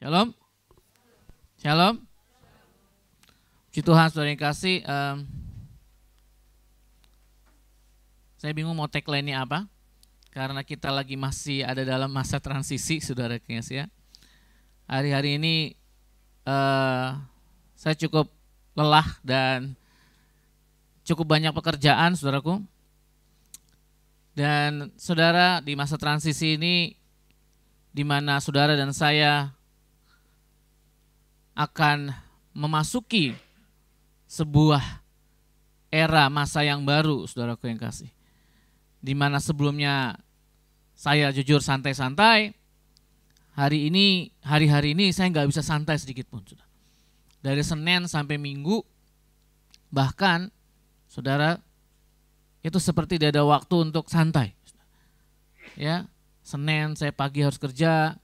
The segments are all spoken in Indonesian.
Shalom, shalom. Puji Tuhan, saudara yang kasih. Saya bingung mau tagline-nya apa, karena kita lagi masih ada dalam masa transisi, saudara yang kasih ya. Hari-hari ini saya cukup lelah dan cukup banyak pekerjaan, saudaraku. Dan saudara, di masa transisi ini, di mana saudara dan saya akan memasuki sebuah era masa yang baru, saudaraku yang kasih. Di mana sebelumnya saya jujur santai-santai, hari ini saya nggak bisa santai sedikit pun, saudara. Dari Senin sampai Minggu, bahkan saudara itu seperti tidak ada waktu untuk santai. Ya, Senin saya pagi harus kerja,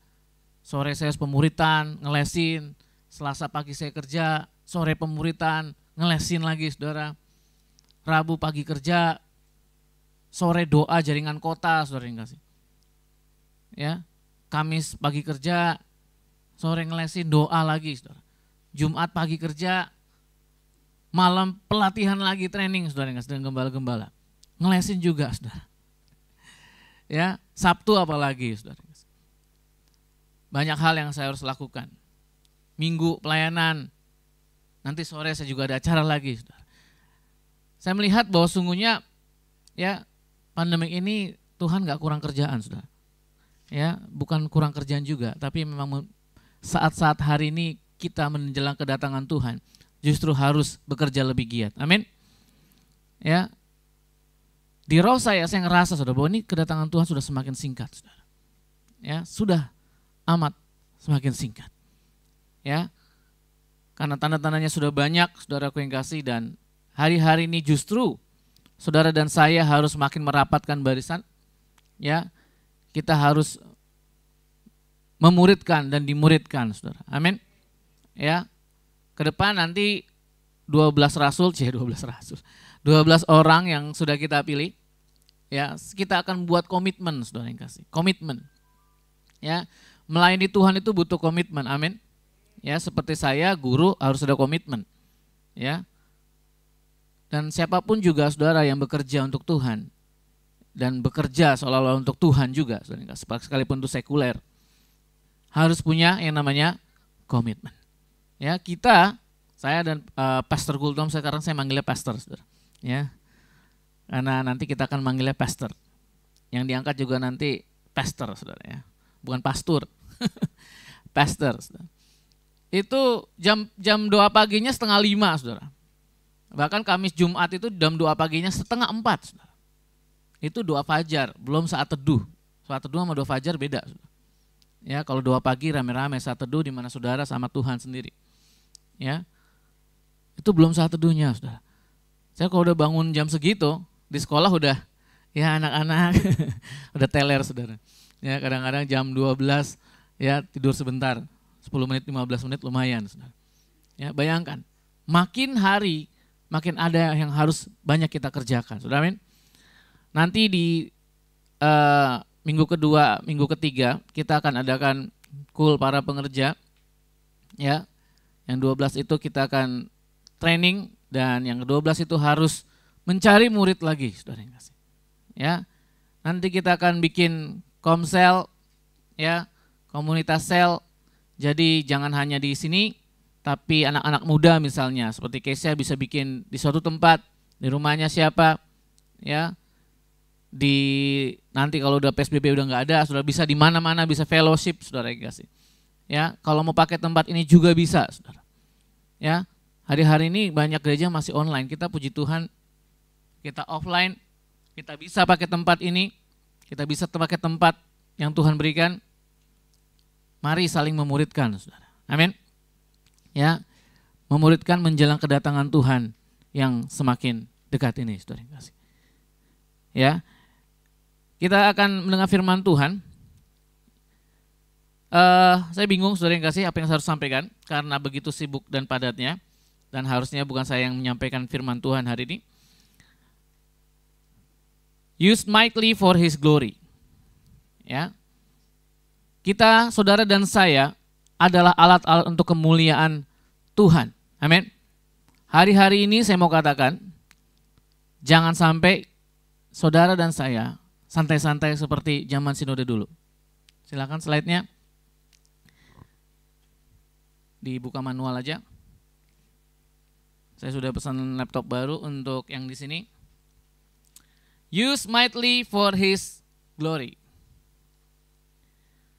sore saya harus pemuritan, ngelesin. Selasa pagi saya kerja, sore pemuritan, ngelesin lagi, saudara. Rabu pagi kerja, sore doa jaringan kota, saudara yang kasih. Ya, Kamis pagi kerja, sore ngelesin doa lagi, saudara. Jumat pagi kerja, malam pelatihan lagi, training, saudara yang kasih, dengan gembala-gembala. Ngelesin juga, saudara. Ya, Sabtu apalagi, saudara. Banyak hal yang saya harus lakukan. Minggu pelayanan, nanti sore saya juga ada acara lagi, saudara. Saya melihat bahwa sungguhnya ya pandemi ini Tuhan gak kurang kerjaan, saudara. Ya, bukan kurang kerjaan juga, tapi memang saat-saat hari ini kita menjelang kedatangan Tuhan justru harus bekerja lebih giat. Amin. Ya, di roh saya ngerasa, saudara, bahwa ini kedatangan Tuhan sudah semakin singkat, saudara. Ya, sudah amat semakin singkat. Ya, karena tanda-tandanya sudah banyak, saudaraku yang kasih, dan hari-hari ini justru saudara dan saya harus makin merapatkan barisan. Ya, kita harus memuridkan dan dimuridkan, saudara. Amin. Ya, ke depan nanti 12 orang yang sudah kita pilih. Ya, kita akan buat komitmen, saudara yang kasih. Komitmen. Ya, melayani Tuhan itu butuh komitmen. Amin. Ya, seperti saya, guru harus ada komitmen. Ya. Dan siapapun juga saudara yang bekerja untuk Tuhan dan bekerja seolah-olah untuk Tuhan juga, saudara, sekalipun itu sekuler, harus punya yang namanya komitmen. Ya, saya dan Pastor Gultom, sekarang saya manggilnya Pastor, saudara. Ya. Karena nanti kita akan manggilnya Pastor. Yang diangkat juga nanti Pastor, saudara ya. Bukan pastor. Pastor, saudara. Itu jam doa paginya 4:30, saudara. Bahkan Kamis Jumat itu jam doa paginya 3:30, saudara. Itu doa fajar, belum saat teduh. Saat teduh sama doa fajar beda, saudara. Ya, kalau doa pagi rame-rame, saat teduh di mana saudara sama Tuhan sendiri. Ya, itu belum saat teduhnya, saudara. Saya kalau udah bangun jam segitu, di sekolah udah, ya anak-anak udah teler, saudara. Ya, kadang-kadang jam 12 ya tidur sebentar. 10 menit, 15 menit lumayan, saudara. Ya, bayangkan, makin hari, makin ada yang harus banyak kita kerjakan, saudara. Amin. Nanti di minggu kedua, minggu ketiga, kita akan adakan cool para pengerja. Ya, yang 12 itu kita akan training, dan yang ke-12 itu harus mencari murid lagi, saudara yang kasih. Ya, nanti kita akan bikin komsel, ya, komunitas sel. Jadi jangan hanya di sini, tapi anak-anak muda misalnya, seperti Kesia bisa bikin di suatu tempat, di rumahnya siapa, ya. Nanti kalau udah PSBB udah nggak ada, sudah bisa di mana-mana, bisa fellowship, saudara kasih. Ya, kalau mau pakai tempat ini juga bisa, saudara. Ya, hari-hari ini banyak gereja masih online. Kita puji Tuhan, kita offline, kita bisa pakai tempat ini, kita bisa pakai tempat yang Tuhan berikan. Mari saling memuridkan, saudara. Amin. Ya, memuridkan menjelang kedatangan Tuhan yang semakin dekat ini, saudara yang kasih. Ya, kita akan mendengar firman Tuhan. Saya bingung, saudara yang kasih, apa yang saya harus sampaikan karena begitu sibuk dan padatnya, dan harusnya bukan saya yang menyampaikan firman Tuhan hari ini. Used mightily for His glory. Ya. Kita, saudara dan saya, adalah alat-alat untuk kemuliaan Tuhan. Amin. Hari-hari ini saya mau katakan, jangan sampai saudara dan saya santai-santai seperti zaman sinode dulu. Silakan slide-nya. Dibuka manual aja. Saya sudah pesan laptop baru untuk yang di sini. Use mightily for His glory.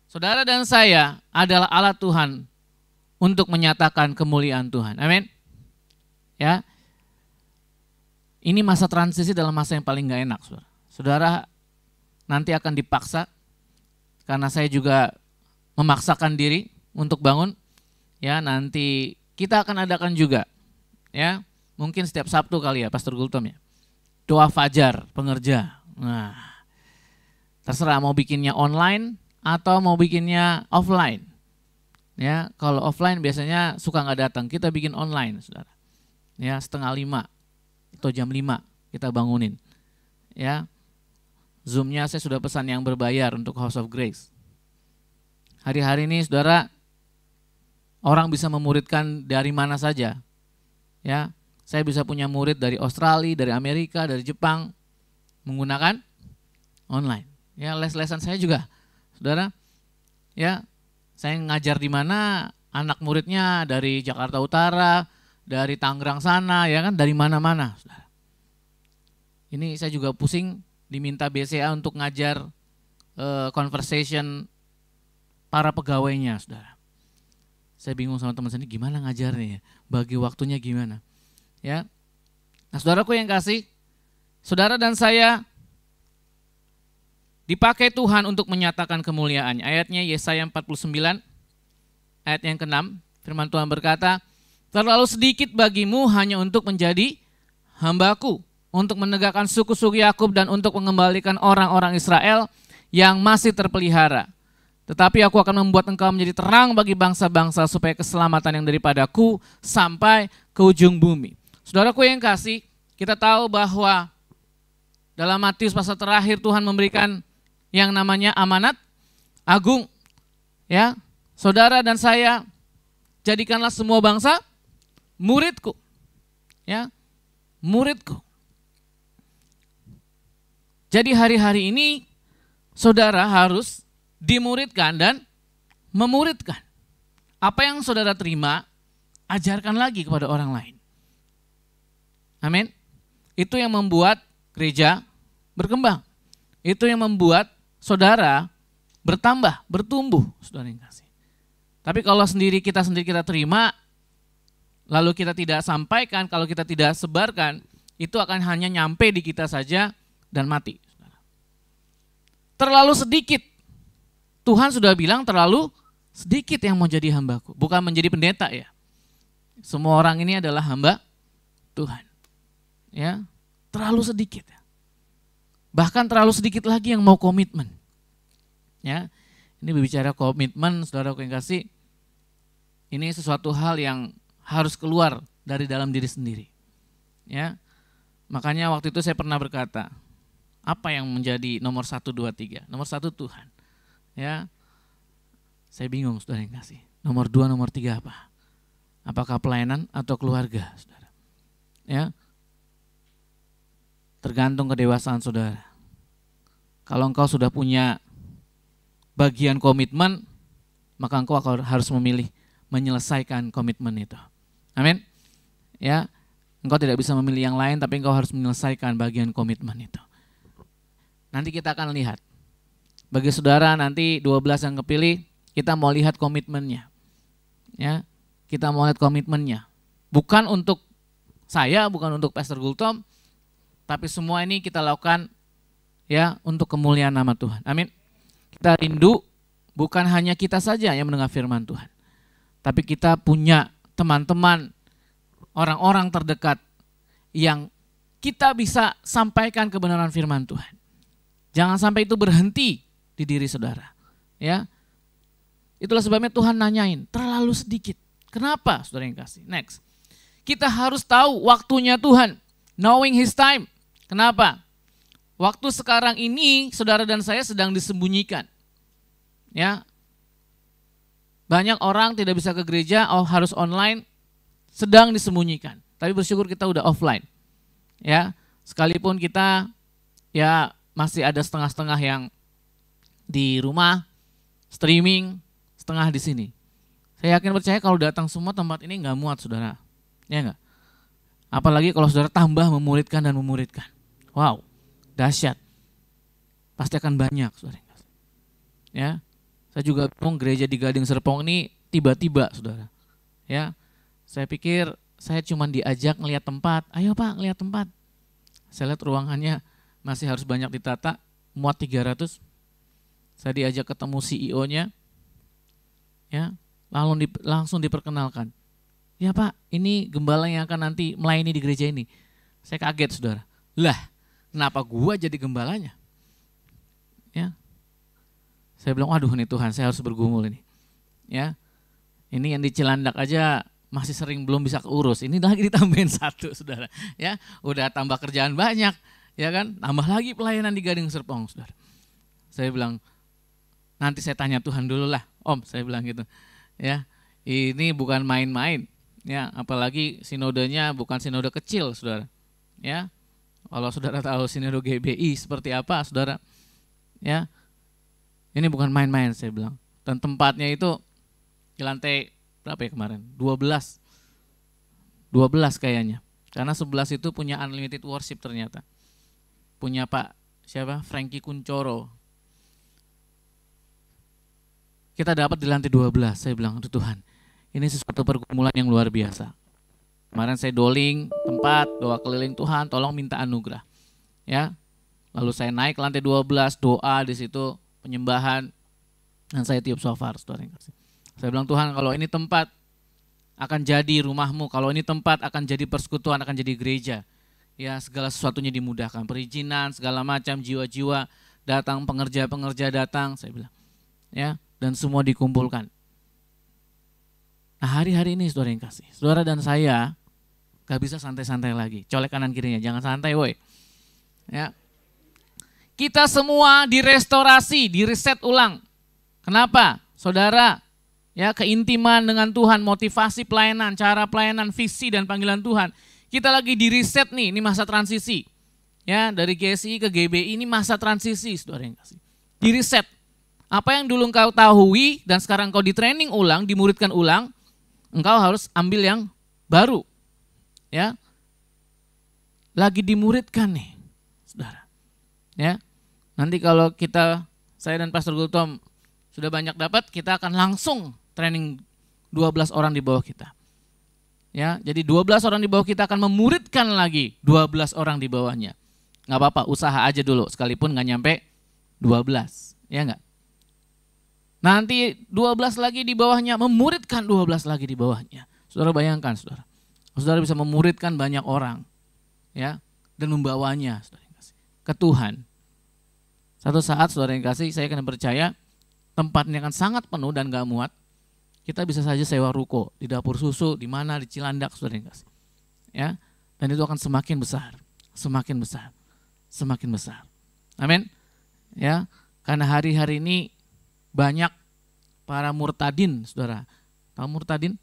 Saudara dan saya adalah alat Tuhan untuk menyatakan kemuliaan Tuhan. Amin. Ya. Ini masa transisi dalam masa yang paling gak enak, saudara. Saudara nanti akan dipaksa, karena saya juga memaksakan diri untuk bangun. Ya, nanti kita akan adakan juga. Ya, mungkin setiap Sabtu kali ya, Pastor Gultom ya. Doa fajar pengerja. Nah, terserah mau bikinnya online atau mau bikinnya offline. Ya, kalau offline biasanya suka nggak datang. Kita bikin online, saudara. Ya, 4:30 atau jam 5 kita bangunin. Ya, Zoom-nya saya sudah pesan yang berbayar untuk House of Grace. Hari-hari ini, saudara, orang bisa memuridkan dari mana saja. Ya, saya bisa punya murid dari Australia, dari Amerika, dari Jepang menggunakan online. Ya, les-lesan saya juga, saudara. Ya, saya ngajar di mana, anak muridnya dari Jakarta Utara, dari Tangerang sana, ya kan, dari mana-mana, saudara. Ini saya juga pusing diminta BCA untuk ngajar conversation para pegawainya, saudara. Saya bingung sama teman saya, gimana ngajarnya ya, bagi waktunya gimana. Ya, nah saudaraku yang kasih, saudara dan saya dipakai Tuhan untuk menyatakan kemuliaannya. Ayatnya Yesaya 49, ayat yang ke-6, firman Tuhan berkata, terlalu sedikit bagimu hanya untuk menjadi hambaku, untuk menegakkan suku-suku Yakub dan untuk mengembalikan orang-orang Israel yang masih terpelihara. Tetapi aku akan membuat engkau menjadi terang bagi bangsa-bangsa supaya keselamatan yang daripadaku sampai ke ujung bumi. Saudaraku yang kasih, kita tahu bahwa dalam Matius pasal terakhir Tuhan memberikan yang namanya amanat agung. Ya, saudara dan saya, jadikanlah semua bangsa muridku. Ya, muridku. Jadi hari-hari ini saudara harus dimuridkan dan memuridkan. Apa yang saudara terima, ajarkan lagi kepada orang lain. Amin. Itu yang membuat gereja berkembang. Itu yang membuat saudara bertambah, bertumbuh, saudara yang kasih. Tapi kalau kita terima, lalu kita tidak sampaikan, kalau kita tidak sebarkan, itu akan hanya nyampe di kita saja dan mati. Terlalu sedikit. Tuhan sudah bilang terlalu sedikit yang mau jadi hambaku. Bukan menjadi pendeta ya. Semua orang ini adalah hamba Tuhan. Ya, terlalu sedikit. Bahkan terlalu sedikit lagi yang mau komitmen. Ya, ini berbicara komitmen, saudara yang kasih. Ini sesuatu hal yang harus keluar dari dalam diri sendiri. Ya, makanya waktu itu saya pernah berkata, apa yang menjadi nomor 1, 2, 3? Nomor 1 Tuhan. Ya, saya bingung, saudara yang kasih. Nomor 2, nomor 3 apa? Apakah pelayanan atau keluarga, saudara? Ya, tergantung kedewasaan saudara. Kalau engkau sudah punya bagian komitmen, maka engkau harus memilih menyelesaikan komitmen itu. Amin. Ya, engkau tidak bisa memilih yang lain, tapi engkau harus menyelesaikan bagian komitmen itu. Nanti kita akan lihat. Bagi saudara nanti 12 yang kepilih, kita mau lihat komitmennya. Ya, kita mau lihat komitmennya. Bukan untuk saya, bukan untuk Pastor Gultom, tapi semua ini kita lakukan ya untuk kemuliaan nama Tuhan. Amin. Kita rindu bukan hanya kita saja yang mendengar firman Tuhan, tapi kita punya teman-teman, orang-orang terdekat yang kita bisa sampaikan kebenaran firman Tuhan. Jangan sampai itu berhenti di diri saudara. Ya, itulah sebabnya Tuhan nanyain, terlalu sedikit. Kenapa, saudara yang kasih? Next, kita harus tahu waktunya Tuhan, knowing His time. Kenapa? Waktu sekarang ini saudara dan saya sedang disembunyikan. Ya, Banyak orang tidak bisa ke gereja, harus online, sedang disembunyikan. Tapi bersyukur kita udah offline. Ya, sekalipun kita ya masih ada setengah-setengah yang di rumah, streaming, setengah di sini. Saya yakin percaya kalau datang semua tempat ini nggak muat, saudara. Ya nggak? Apalagi kalau saudara tambah memuridkan dan memuridkan. Wow, dahsyat. Pasti akan banyak, saudara. Ya, saya juga bingung gereja di Gading Serpong ini tiba-tiba, saudara. Ya, saya pikir saya cuma diajak ngelihat tempat. Ayo Pak, ngelihat tempat. Saya lihat ruangannya masih harus banyak ditata, muat 300. Saya diajak ketemu CEO-nya. Ya, langsung diperkenalkan. Ya Pak, ini gembala yang akan nanti melayani di gereja ini. Saya kaget, saudara. Lah, kenapa gua jadi gembalanya? Ya, saya bilang, waduh nih Tuhan, saya harus bergumul ini. Ya, ini yang di Cilandak aja masih sering belum bisa keurus. Ini lagi ditambahin satu, saudara. Ya, udah tambah kerjaan banyak, ya kan? Tambah lagi pelayanan di Gading Serpong, saudara. Saya bilang, nanti saya tanya Tuhan dulu lah, Om, saya bilang gitu. Ya, ini bukan main-main. Ya, apalagi sinodenya bukan sinode kecil, saudara. Ya, kalau saudara tahu sinode GBI seperti apa, saudara. Ya, ini bukan main-main, saya bilang. Dan tempatnya itu di lantai berapa ya kemarin? 12 kayaknya. Karena 11 itu punya unlimited worship ternyata. Punya Pak siapa? Frankie Kuncoro. Kita dapat di lantai 12. Saya bilang, aduh Tuhan, ini sesuatu pergumulan yang luar biasa. Kemarin saya doling tempat, doa keliling, Tuhan tolong minta anugerah. Ya. Lalu saya naik ke lantai 12, doa di situ, penyembahan, dan saya tiup shofar, saudara yang kasih. Saya bilang, Tuhan, kalau ini tempat akan jadi rumahmu, kalau ini tempat akan jadi persekutuan, akan jadi gereja. Ya, segala sesuatunya dimudahkan, perizinan, segala macam, jiwa-jiwa datang, pengerja-pengerja datang, saya bilang. Ya, dan semua dikumpulkan. Nah, hari-hari ini saudara yang kasih, saudara dan saya gak bisa santai-santai lagi. Colek kanan kirinya, jangan santai woi. Ya. Kita semua direstorasi, direset ulang. Kenapa? Saudara, ya, keintiman dengan Tuhan, motivasi pelayanan, cara pelayanan, visi dan panggilan Tuhan. Kita lagi direset nih, ini masa transisi. Ya, dari GSI ke GBI ini masa transisi, saudara yang kasih. Direset. Apa yang dulu engkau tahui dan sekarang engkau di-training ulang, dimuridkan ulang, engkau harus ambil yang baru. Ya. Lagi dimuridkan nih, saudara. Ya. Nanti kalau saya dan Pastor Gultom sudah banyak dapat, kita akan langsung training 12 orang di bawah kita. Ya, jadi 12 orang di bawah kita akan memuridkan lagi 12 orang di bawahnya. Nggak apa-apa, usaha aja dulu, sekalipun nggak nyampe 12. Ya nggak? Nanti 12 lagi di bawahnya, memuridkan 12 lagi di bawahnya. Saudara bayangkan, saudara. Saudara bisa memuridkan banyak orang. Ya, dan membawanya, saudara yang kasih, ke Tuhan. Satu saat, saudara yang kasih, saya akan percaya tempatnya akan sangat penuh dan gak muat. Kita bisa saja sewa ruko di dapur susu, di mana, di Cilandak, saudara yang kasih. Ya, dan itu akan semakin besar, semakin besar, semakin besar. Amin. Ya, karena hari-hari ini banyak para murtadin, saudara. Tahu murtadin?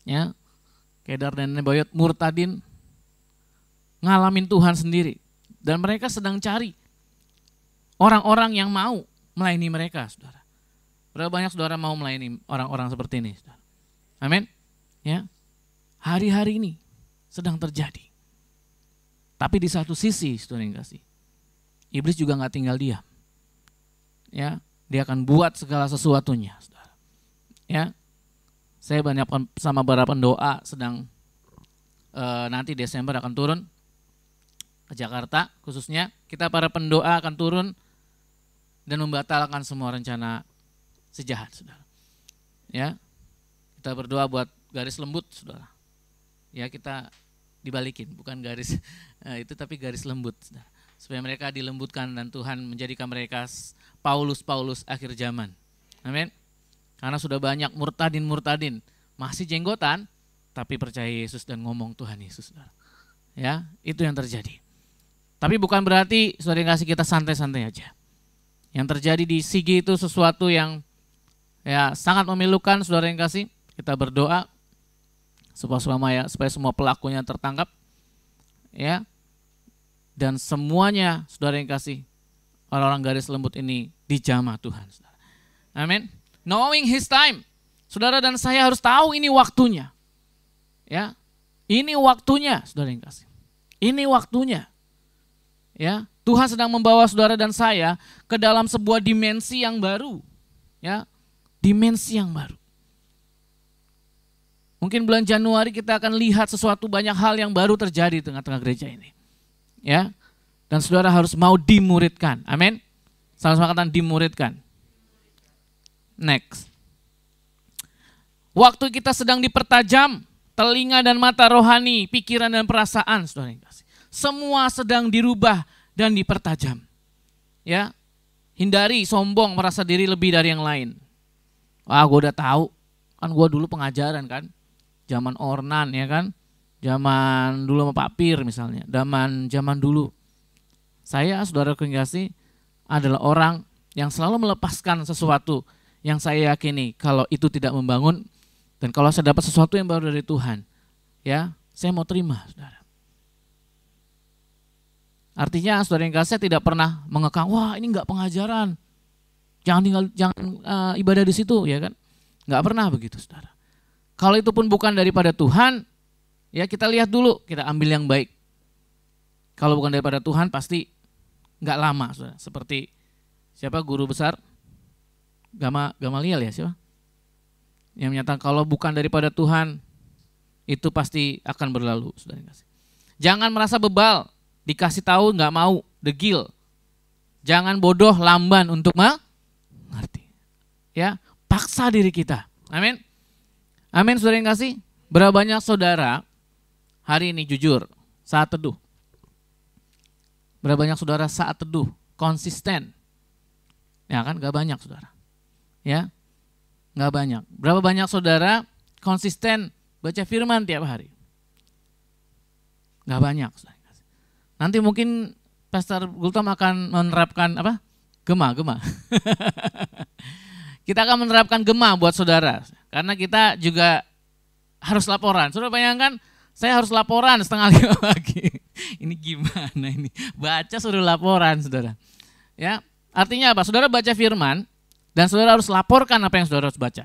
Ya, Kedar dan Nebayot, murtadin ngalamin Tuhan sendiri. Dan mereka sedang cari orang-orang yang mau melayani mereka, saudara. Berapa banyak saudara mau melayani orang-orang seperti ini, saudara? Amin. Ya, hari-hari ini sedang terjadi. Tapi di satu sisi, saudara yang kasih, iblis juga nggak tinggal diam. Ya, dia akan buat segala sesuatunya, saudara. Ya, saya banyak sama para pendoa sedang nanti Desember akan turun ke Jakarta, khususnya kita para pendoa akan turun dan membatalkan semua rencana si jahat, saudara. Ya, kita berdoa buat garis lembut, saudara. Ya, kita dibalikin, bukan garis itu tapi garis lembut, saudara. Supaya mereka dilembutkan dan Tuhan menjadikan mereka Paulus-Paulus akhir zaman. Amin. Karena sudah banyak murtadin-murtadin, masih jenggotan, tapi percaya Yesus dan ngomong Tuhan Yesus, saudara. Ya, itu yang terjadi. Tapi bukan berarti saudara yang kasih kita santai-santai aja. Yang terjadi di Sigi itu sesuatu yang Ya, sangat memilukan saudara yang kasih. Kita berdoa supaya semua pelakunya tertangkap. Ya. Dan semuanya saudara yang kasih, orang-orang garis lembut ini dijamah Tuhan. Saudara. Amin. Knowing his time. Saudara dan saya harus tahu ini waktunya. Ya. Ini waktunya, saudara yang kasih. Ini waktunya. Ya, Tuhan sedang membawa saudara dan saya ke dalam sebuah dimensi yang baru. Ya, dimensi yang baru. Mungkin bulan Januari kita akan lihat sesuatu banyak hal yang baru terjadi di tengah-tengah gereja ini. Ya. Dan saudara harus mau dimuridkan. Amin. Sama-sama katakan dimuridkan. Next. Waktu kita sedang dipertajam telinga dan mata rohani, pikiran dan perasaan, saudara yang kasih. Semua sedang dirubah dan dipertajam. Ya, hindari sombong, merasa diri lebih dari yang lain. Wah, gue udah tahu, kan gue dulu pengajaran kan, zaman Ornan ya kan, zaman dulu sama Pak Pir misalnya, zaman dulu. Saya, saudara yang kasih, adalah orang yang selalu melepaskan sesuatu yang saya yakini kalau itu tidak membangun. Dan kalau saya dapat sesuatu yang baru dari Tuhan, ya, saya mau terima, saudara. Artinya, saudara yang kasih, saya tidak pernah mengekang, wah ini enggak pengajaran, jangan ibadah di situ, ya kan? Enggak pernah begitu, saudara. Kalau itu pun bukan daripada Tuhan, ya kita lihat dulu, kita ambil yang baik. Kalau bukan daripada Tuhan, pasti enggak lama, saudara. Seperti siapa guru besar? Gamaliel ya, siapa? Yang menyatakan kalau bukan daripada Tuhan, itu pasti akan berlalu, saudara kasih. Jangan merasa bebal, dikasih tahu nggak mau, degil. Jangan bodoh, lamban untuk mengerti. Ya, paksa diri kita. Amin. Amin, saudara yang kasih. Berapa banyak saudara hari ini jujur saat teduh? Berapa banyak saudara saat teduh konsisten? Ya kan, nggak banyak saudara. Ya. Nggak banyak. Berapa banyak saudara konsisten baca firman tiap hari? Nggak banyak. Nanti mungkin Pastor Gultom akan menerapkan apa? Gema. Kita akan menerapkan gema buat saudara. Karena kita juga harus laporan. Saudara bayangkan, saya harus laporan 4:30 pagi. Ini gimana ini? Baca suruh laporan, saudara. Ya, artinya apa? Saudara baca firman, dan saudara harus laporkan apa yang saudara harus baca.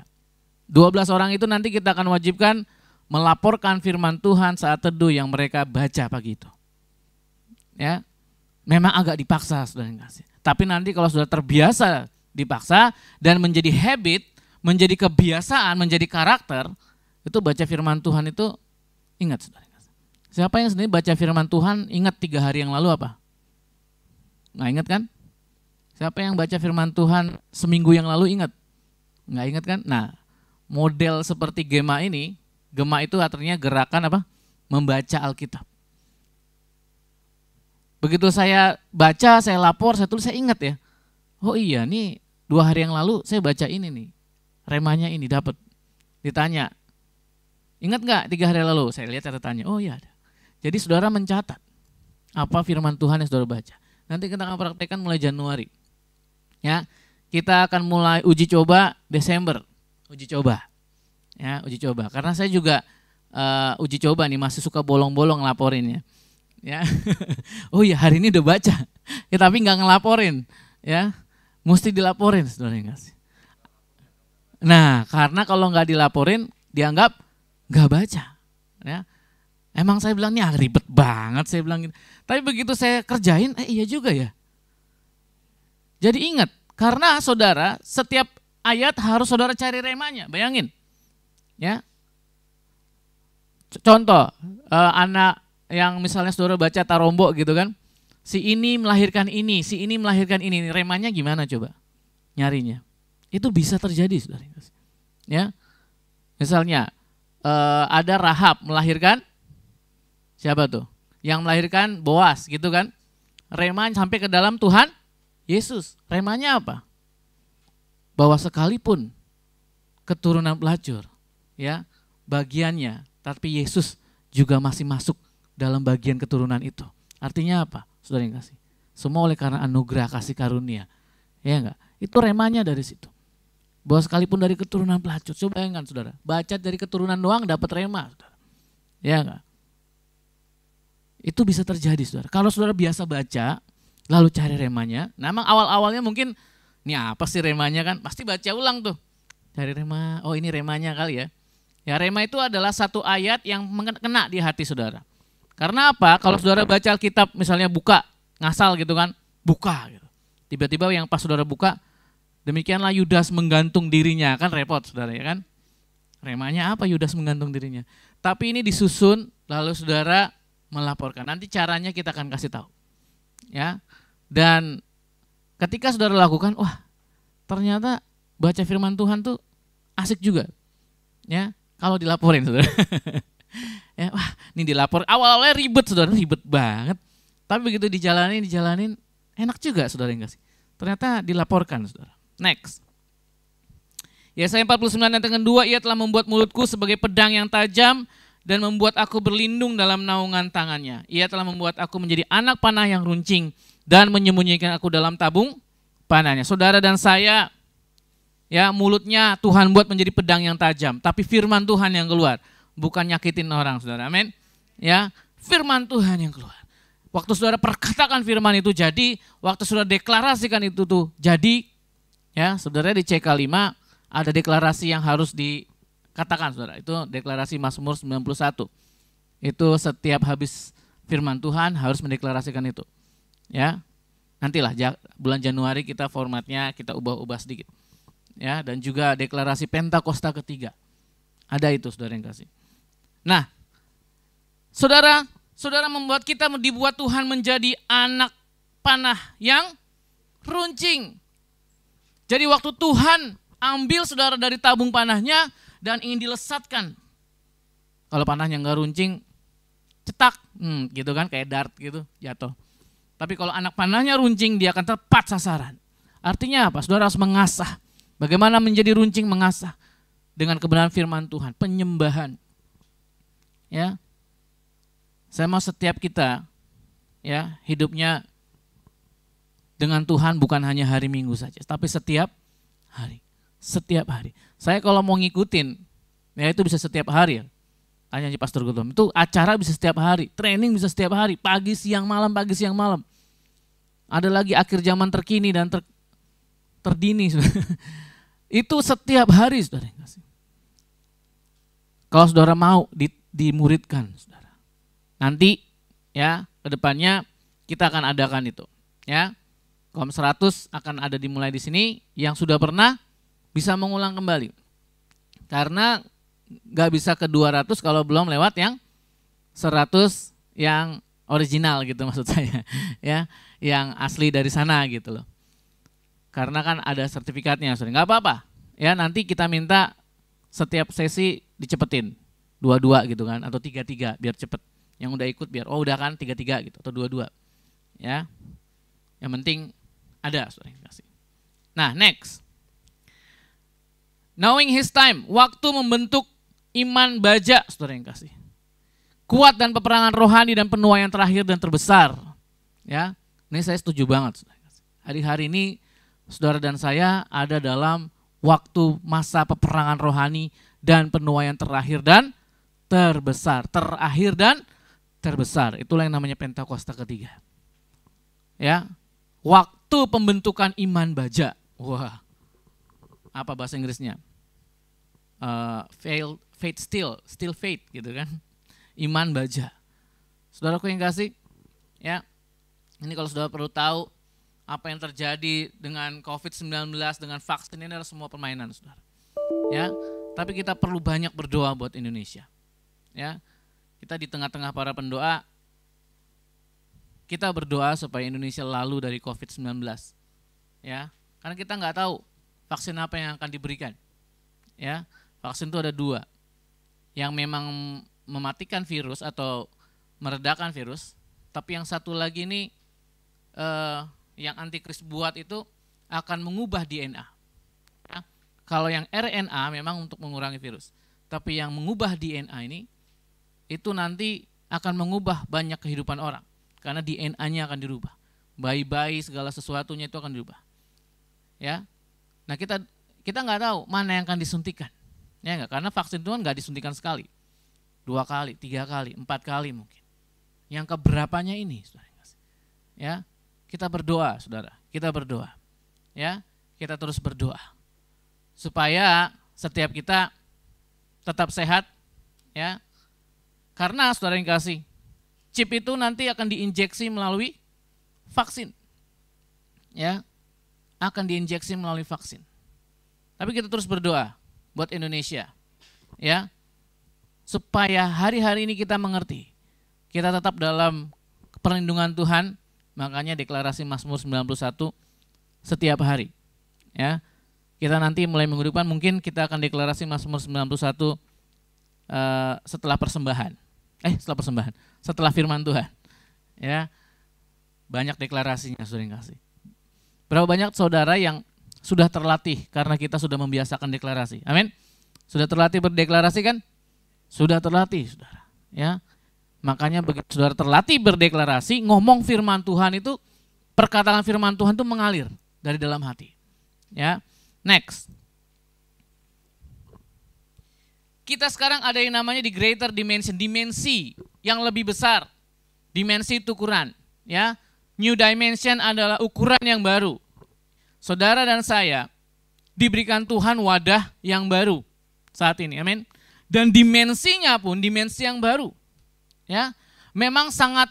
12 orang itu nanti kita akan wajibkan melaporkan firman Tuhan saat teduh yang mereka baca pagi itu. Ya, memang agak dipaksa, saudara yang kasih. Tapi nanti kalau sudah terbiasa dipaksa dan menjadi habit, menjadi kebiasaan, menjadi karakter, itu baca firman Tuhan itu ingat, saudara yang kasih. Siapa yang sendiri baca firman Tuhan ingat 3 hari yang lalu apa? Nggak ingat kan? Siapa yang baca firman Tuhan seminggu yang lalu ingat? Nggak ingat kan? Nah, model seperti gema ini, gema itu artinya gerakan apa? Membaca Alkitab. Begitu saya baca, saya lapor, saya tulis, saya ingat ya. Oh iya, nih 2 hari yang lalu saya baca ini nih. Remanya ini dapat. Ditanya, ingat nggak 3 hari lalu? Saya lihat catatannya, oh iya ada. Jadi saudara mencatat apa firman Tuhan yang saudara baca. Nanti kita akan praktekkan mulai Januari. Ya, kita akan mulai uji coba Desember, uji coba, ya uji coba. Karena saya juga uji coba nih, masih suka bolong-bolong laporinnya, ya. Oh iya hari ini udah baca, ya tapi nggak ngelaporin, ya, mesti dilaporin, saudara yang kasih. Nah, karena kalau nggak dilaporin dianggap nggak baca, ya. Emang saya bilang nih ribet banget, saya bilang gitu. Tapi begitu saya kerjain, iya juga ya. Jadi ingat, karena saudara setiap ayat harus saudara cari remanya, bayangin. Ya. Contoh, anak yang misalnya saudara baca Tarombo gitu kan, si ini melahirkan ini, si ini melahirkan ini, remanya gimana coba nyarinya? Itu bisa terjadi, saudara. Ya. Misalnya ada Rahab melahirkan siapa tuh? Yang melahirkan Boas gitu kan. Remanya sampai ke dalam Tuhan Yesus. Remanya apa? Bahwa sekalipun keturunan pelacur, ya, bagiannya, tapi Yesus juga masih masuk dalam bagian keturunan itu. Artinya apa? Saudara yang kasih. Semua oleh karena anugerah kasih karunia. Ya enggak? Itu remanya dari situ. Bahwa sekalipun dari keturunan pelacur, coba bayangkan saudara, baca dari keturunan doang dapat rema, saudara. Ya enggak? Itu bisa terjadi saudara. Kalau saudara biasa baca, lalu cari remanya, nah emang awal-awalnya mungkin, ini apa sih remanya kan, pasti baca ulang tuh. Cari rema, oh ini remanya kali ya. Ya rema itu adalah satu ayat yang kena di hati saudara. Karena apa? Kalau saudara baca Alkitab misalnya buka, ngasal gitu kan, buka gitu. Tiba-tiba yang pas saudara buka, demikianlah Yudas menggantung dirinya, kan repot saudara ya kan. Remanya apa Yudas menggantung dirinya? Tapi ini disusun lalu saudara melaporkan. Nanti caranya kita akan kasih tahu. Ya. Dan ketika saudara lakukan, wah ternyata baca firman Tuhan tuh asik juga. Ya, kalau dilaporin saudara. Ya, wah ini dilapor. Awal-awalnya ribet saudara, ribet banget. Tapi begitu dijalanin, enak juga saudara yang kasih. Ternyata dilaporkan saudara. Next. Yesaya 49 ayat yang kedua, ia telah membuat mulutku sebagai pedang yang tajam dan membuat aku berlindung dalam naungan tangannya. Ia telah membuat aku menjadi anak panah yang runcing dan menyembunyikan aku dalam tabung panahnya. Saudara dan saya, ya mulutnya Tuhan buat menjadi pedang yang tajam, tapi firman Tuhan yang keluar, bukan nyakitin orang saudara, amin. Ya, firman Tuhan yang keluar. Waktu saudara perkatakan firman itu jadi, waktu saudara deklarasikan itu tuh jadi, ya saudara di CK5 ada deklarasi yang harus dikatakan saudara, itu deklarasi Mazmur 91. Itu setiap habis firman Tuhan harus mendeklarasikan itu. Ya, nantilah bulan Januari kita formatnya kita ubah-ubah sedikit. Ya, dan juga deklarasi Pentakosta ketiga. Ada itu saudara yang kasih. Nah, saudara membuat kita dibuat Tuhan menjadi anak panah yang runcing. Jadi waktu Tuhan ambil saudara dari tabung panahnya dan ingin dilesatkan. Kalau panahnya enggak runcing, cetak, gitu kan kayak dart gitu jatuh. Tapi kalau anak panahnya runcing dia akan tepat sasaran. Artinya apa? Saudara harus mengasah. Bagaimana menjadi runcing, mengasah dengan kebenaran firman Tuhan, penyembahan. Ya. Saya mau setiap kita ya hidupnya dengan Tuhan bukan hanya hari Minggu saja, tapi setiap hari. Setiap hari. Saya kalau mau ngikutin, ya itu bisa setiap hari ya. Tanya Pastor Gultom, itu acara bisa setiap hari, training bisa setiap hari, pagi, siang, malam, pagi, siang, malam. Ada lagi akhir zaman terkini dan terdini. Itu setiap hari saudara. Kalau saudara mau dimuridkan saudara. Nanti ya ke depannya kita akan adakan itu. Ya. Kom 100 akan ada dimulai di sini, yang sudah pernah bisa mengulang kembali. Karena gak bisa ke 200 kalau belum lewat yang 100 yang original gitu maksud saya. Ya, yang asli dari sana gitu loh. Karena kan ada sertifikatnya, nggak apa-apa. Ya nanti kita minta setiap sesi dicepetin 2-2 gitu kan, atau 3-3 biar cepet. Yang udah ikut biar udah kan 3-3 gitu atau 2-2. Ya, yang penting ada saudara yang kasih. Nah next, knowing his time, waktu membentuk iman baja saudara yang kasih. Kuat dan peperangan rohani dan penuaian terakhir dan terbesar. Ya, ini saya setuju banget. Hari-hari ini saudara dan saya ada dalam waktu masa peperangan rohani dan penuaian terakhir dan terbesar. Terakhir dan terbesar. Itulah yang namanya Pentakosta ketiga. Ya, waktu pembentukan iman baja. Wah, apa bahasa Inggrisnya? Faith still faith gitu kan. Iman baja. Saudaraku yang kasih, ya. Ini kalau saudara perlu tahu apa yang terjadi dengan COVID-19, dengan vaksin, ini adalah semua permainan saudara. Ya, tapi kita perlu banyak berdoa buat Indonesia. Ya, kita di tengah-tengah para pendoa, kita berdoa supaya Indonesia lalu dari COVID-19. Ya, karena kita nggak tahu vaksin apa yang akan diberikan. Ya, vaksin itu ada 2, yang memang mematikan virus atau meredakan virus, tapi yang satu lagi ini yang antikris buat itu akan mengubah DNA. Ya, kalau yang RNA memang untuk mengurangi virus, tapi yang mengubah DNA ini itu nanti akan mengubah banyak kehidupan orang, karena DNA-nya akan dirubah, bayi-bayi segala sesuatunya itu akan dirubah. Ya, nah kita kita nggak tahu mana yang akan disuntikan. Ya enggak? Karena vaksin itu kan nggak disuntikan sekali, 2 kali, 3 kali, 4 kali mungkin. Yang keberapanya ini, saudara. Ya, kita berdoa, saudara. Kita berdoa. Ya, kita terus berdoa supaya setiap kita tetap sehat. Ya, karena saudara yang kasih, chip itu nanti akan diinjeksi melalui vaksin. Ya, akan diinjeksi melalui vaksin. Tapi kita terus berdoa buat Indonesia, ya, supaya hari-hari ini kita mengerti, kita tetap dalam perlindungan Tuhan. Makanya deklarasi Mazmur 91 setiap hari, ya. Kita nanti mulai minggu depan mungkin kita akan deklarasi Mazmur 91 setelah persembahan, setelah firman Tuhan, ya. Banyak deklarasinya, saudara yang kasih. Berapa banyak saudara yang sudah terlatih karena kita sudah membiasakan deklarasi. Amin. Sudah terlatih berdeklarasi kan? Sudah terlatih, saudara. Ya. Makanya begitu saudara terlatih berdeklarasi, ngomong firman Tuhan itu, perkataan firman Tuhan itu mengalir dari dalam hati. Ya. Next. Kita sekarang ada yang namanya di greater dimension, dimensi yang lebih besar. Dimensi itu ukuran, ya. New dimension adalah ukuran yang baru. Saudara dan saya diberikan Tuhan wadah yang baru saat ini, amin. Dan dimensinya pun dimensi yang baru, ya. Memang sangat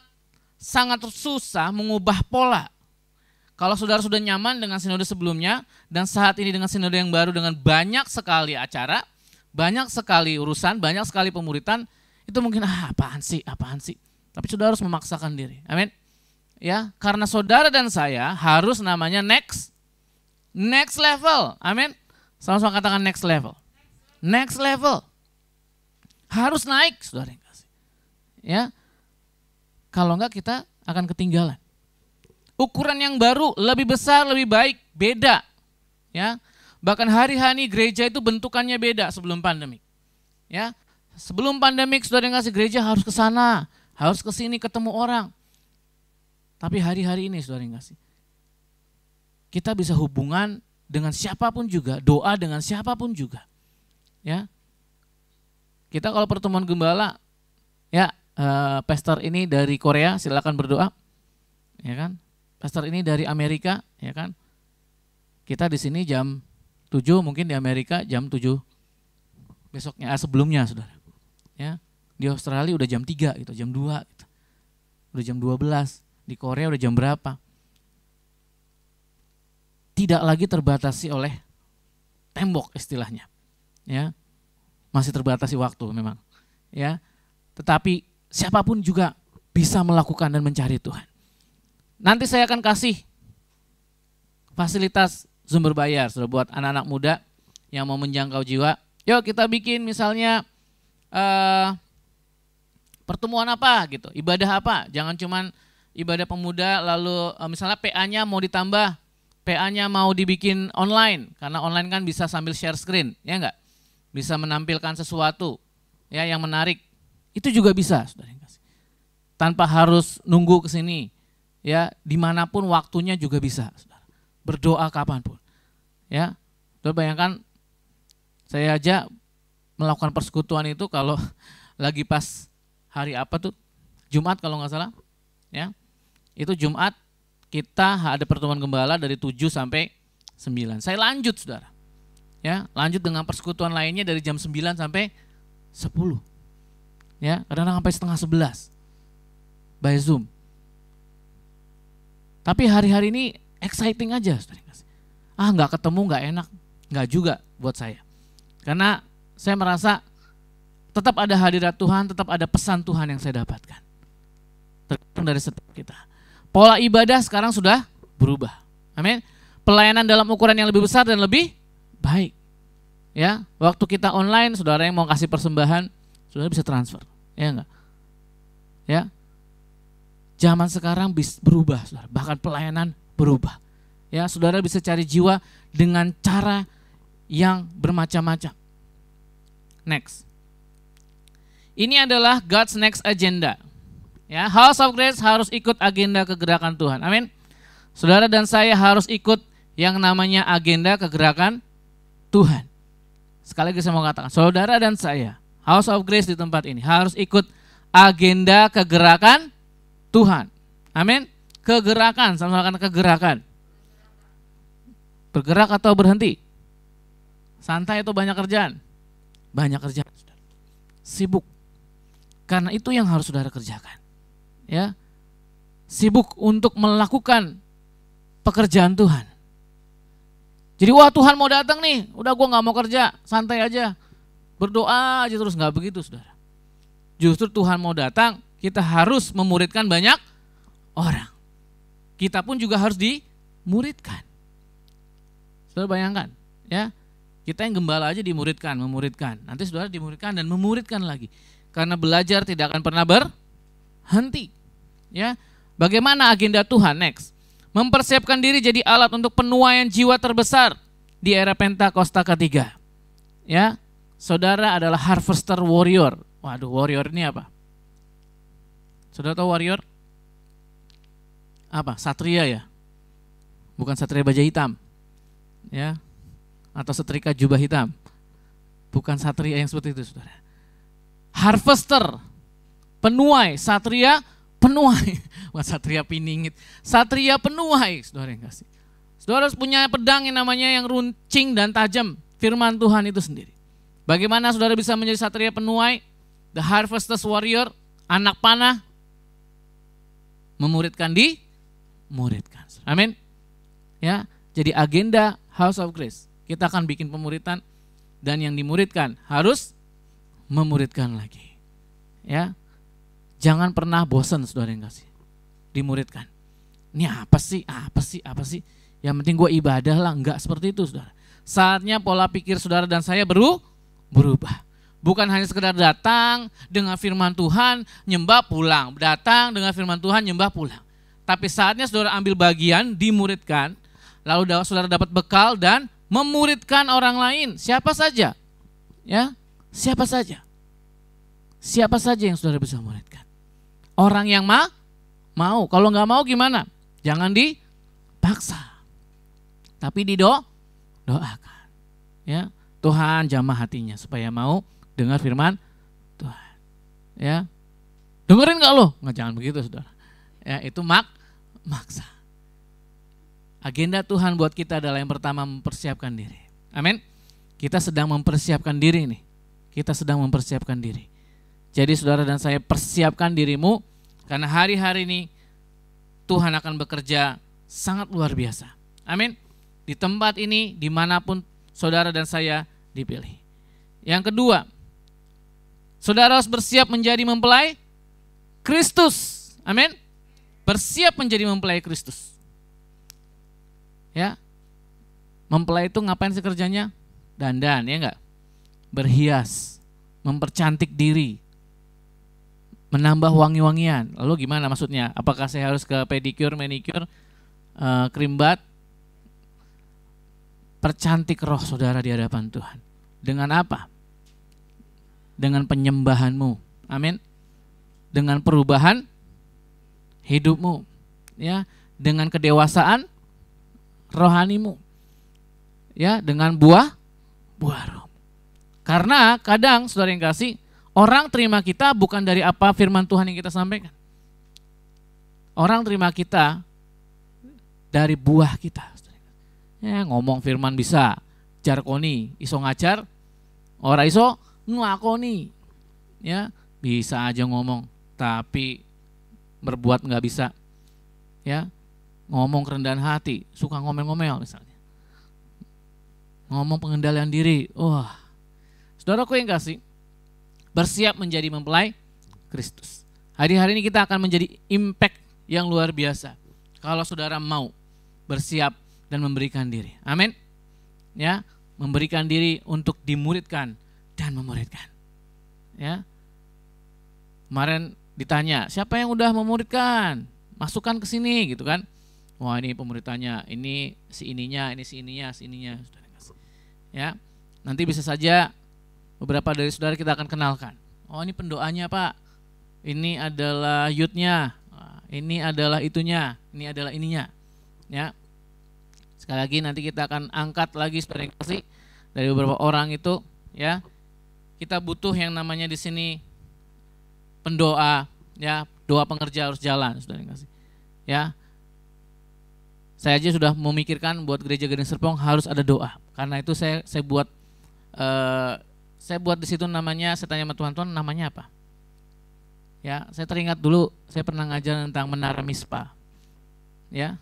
susah mengubah pola. Kalau saudara sudah nyaman dengan sinode sebelumnya dan saat ini dengan sinode yang baru dengan banyak sekali acara, banyak sekali urusan, banyak sekali pemuritan, itu mungkin apaan sih? Tapi saudara harus memaksakan diri, amin. Ya, karena saudara dan saya harus namanya next level, amin. Sama-sama katakan next level. Next level. Harus naik, saudara yang kasih. Ya. Kalau enggak kita akan ketinggalan. Ukuran yang baru, lebih besar, lebih baik, beda. Ya. Bahkan hari-hari gereja itu bentukannya beda sebelum pandemik. Ya. Sebelum pandemik saudara yang kasih, gereja harus ke sana, harus ke sini ketemu orang. Tapi hari-hari ini saudara yang kasih, kita bisa hubungan dengan siapapun juga, doa dengan siapapun juga. Ya. Kita kalau pertemuan gembala, ya, pastor ini dari Korea, silakan berdoa. Ya kan? Pastor ini dari Amerika, ya kan? Kita di sini jam 7, mungkin di Amerika jam 7 besoknya, sebelumnya saudara. Ya. Di Australia udah jam 3 gitu, jam 2 gitu. Udah jam 12, di Korea udah jam berapa? Tidak lagi terbatasi oleh tembok istilahnya, ya. Masih terbatasi waktu memang, ya. Tetapi siapapun juga bisa melakukan dan mencari Tuhan. Nanti saya akan kasih fasilitas Zoom berbayar, sudah buat anak-anak muda yang mau menjangkau jiwa. Yuk kita bikin misalnya pertemuan apa gitu, ibadah apa. Jangan cuman ibadah pemuda lalu misalnya PA-nya mau ditambah, PA-nya mau dibikin online, karena online kan bisa sambil share screen, ya enggak? Bisa menampilkan sesuatu ya yang menarik. Itu juga bisa, saudara yang kasih. Tanpa harus nunggu ke sini. Ya, dimanapun waktunya juga bisa, saudara. Berdoa kapanpun. Ya, saudara bayangkan saya aja melakukan persekutuan itu kalau lagi pas hari apa tuh? Jumat kalau nggak salah. Ya, itu Jumat kita ada pertemuan gembala dari 7 sampai 9. Saya lanjut, saudara. Ya, lanjut dengan persekutuan lainnya dari jam 9 sampai 10. Ya, kadang-kadang sampai setengah 11 by Zoom. Tapi hari-hari ini exciting aja, saudara. Nggak ketemu, nggak enak, nggak juga buat saya. Karena saya merasa tetap ada hadirat Tuhan, tetap ada pesan Tuhan yang saya dapatkan. Tergantung dari setiap kita. Pola ibadah sekarang sudah berubah. Amin. Pelayanan dalam ukuran yang lebih besar dan lebih baik. Ya, waktu kita online, saudara yang mau kasih persembahan, saudara bisa transfer, ya enggak? Ya, zaman sekarang berubah, saudara. Bahkan pelayanan berubah. Ya, saudara bisa cari jiwa dengan cara yang bermacam-macam. Next, ini adalah God's next agenda. Ya, House of Grace harus ikut agenda kegerakan Tuhan. Amin. Saudara dan saya harus ikut yang namanya agenda kegerakan Tuhan. Sekali lagi saya mau katakan, saudara dan saya, House of Grace di tempat ini harus ikut agenda kegerakan Tuhan. Amin. Kegerakan, sama-sama kegerakan. Bergerak atau berhenti? Santai atau banyak kerjaan? Banyak kerjaan. Sibuk. Karena itu yang harus saudara kerjakan. Ya. Sibuk untuk melakukan pekerjaan Tuhan. Jadi wah Tuhan mau datang nih, udah gue gak mau kerja, santai aja. Berdoa aja terus, gak begitu saudara. Justru Tuhan mau datang, kita harus memuridkan banyak orang. Kita pun juga harus dimuridkan. Saudara bayangkan ya, kita yang gembala aja dimuridkan, memuridkan. Nanti saudara dimuridkan dan memuridkan lagi. Karena belajar tidak akan pernah berhenti. Ya, bagaimana agenda Tuhan next? Mempersiapkan diri jadi alat untuk penuaian jiwa terbesar di era Pentakosta ketiga. Ya, saudara adalah harvester warrior. Waduh, warrior ini apa? Saudara tahu warrior? Apa? Satria ya? Bukan satria baja hitam. Ya. Atau setrika jubah hitam. Bukan satria yang seperti itu, saudara. Harvester, penuai, satria, penuai. Bukan satria piningit, satria penuai, saudara yang kasih. Saudara harus punya pedang yang namanya yang runcing dan tajam, firman Tuhan itu sendiri. Bagaimana saudara bisa menjadi satria penuai? The harvester's warrior, anak panah, memuridkan muridkan. Amin. Ya, jadi agenda House of Grace, kita akan bikin pemuridan dan yang dimuridkan harus memuridkan lagi. Ya. Jangan pernah bosan saudara yang kasih. Dimuridkan. Ini apa sih? Apa sih? Yang penting gue ibadah lah, enggak seperti itu saudara. Saatnya pola pikir saudara dan saya berubah. Bukan hanya sekedar datang dengan firman Tuhan, nyembah pulang. Datang dengan firman Tuhan, nyembah pulang. Tapi saatnya saudara ambil bagian, dimuridkan, lalu saudara dapat bekal dan memuridkan orang lain. Siapa saja? Ya, siapa saja? Siapa saja yang saudara bisa muridkan? Orang yang mau. Kalau nggak mau gimana? Jangan dipaksa. Tapi doakan. Ya, Tuhan jamah hatinya supaya mau dengar firman Tuhan. Ya, dengerin nggak lo? Nggak, jangan begitu saudara. Ya, itu maksa. Agenda Tuhan buat kita adalah yang pertama mempersiapkan diri. Amin. Kita sedang mempersiapkan diri nih. Kita sedang mempersiapkan diri. Jadi saudara dan saya, persiapkan dirimu karena hari-hari ini Tuhan akan bekerja sangat luar biasa. Amin. Di tempat ini, dimanapun saudara dan saya dipilih. Yang kedua, saudara harus bersiap menjadi mempelai Kristus. Amin. Bersiap menjadi mempelai Kristus. Ya. Mempelai itu ngapain sih kerjanya? Dandan, ya enggak? Berhias, mempercantik diri, menambah wangi-wangian. Lalu gimana maksudnya? Apakah saya harus ke pedicure, manicure, krim bat? Percantik roh saudara di hadapan Tuhan. Dengan apa? Dengan penyembahanmu. Amin. Dengan perubahan hidupmu. Ya, dengan kedewasaan rohanimu. Ya, dengan buah roh. Karena kadang saudara yang kasih, orang terima kita bukan dari apa firman Tuhan yang kita sampaikan. Orang terima kita dari buah kita. Ya, ngomong firman bisa, jarkoni, iso ngajar, ora iso ngakoni. Ya, bisa aja ngomong, tapi berbuat nggak bisa. Ya, ngomong kerendahan hati, suka ngomel-ngomel misalnya. Ngomong pengendalian diri, wah. Saudaraku yang kasih, bersiap menjadi mempelai Kristus. Hari-hari ini kita akan menjadi impact yang luar biasa. Kalau saudara mau bersiap dan memberikan diri. Amin. Ya, memberikan diri untuk dimuridkan dan memuridkan. Ya. Kemarin ditanya, siapa yang udah memuridkan? Masukkan ke sini gitu kan. Wah, ini pemuridannya, ini si ininya, ini si ininya, si ininya. Ya. Nanti bisa saja beberapa dari saudara kita akan kenalkan. Oh, ini pendoanya Pak. Ini adalah youth-nya. Ini adalah itunya, ini adalah ininya. Ya. Sekali lagi nanti kita akan angkat lagi saudara yang kasih dari beberapa orang itu, ya. Kita butuh yang namanya di sini pendoa, ya, doa pengerja harus jalan, Saudara yang kasih. Ya. Saya aja sudah memikirkan buat gereja Gading Serpong harus ada doa. Karena itu saya buat di situ namanya, saya tanya sama Tuhan namanya apa? Ya, saya teringat dulu saya pernah ngajar tentang Menara Mispa. Ya.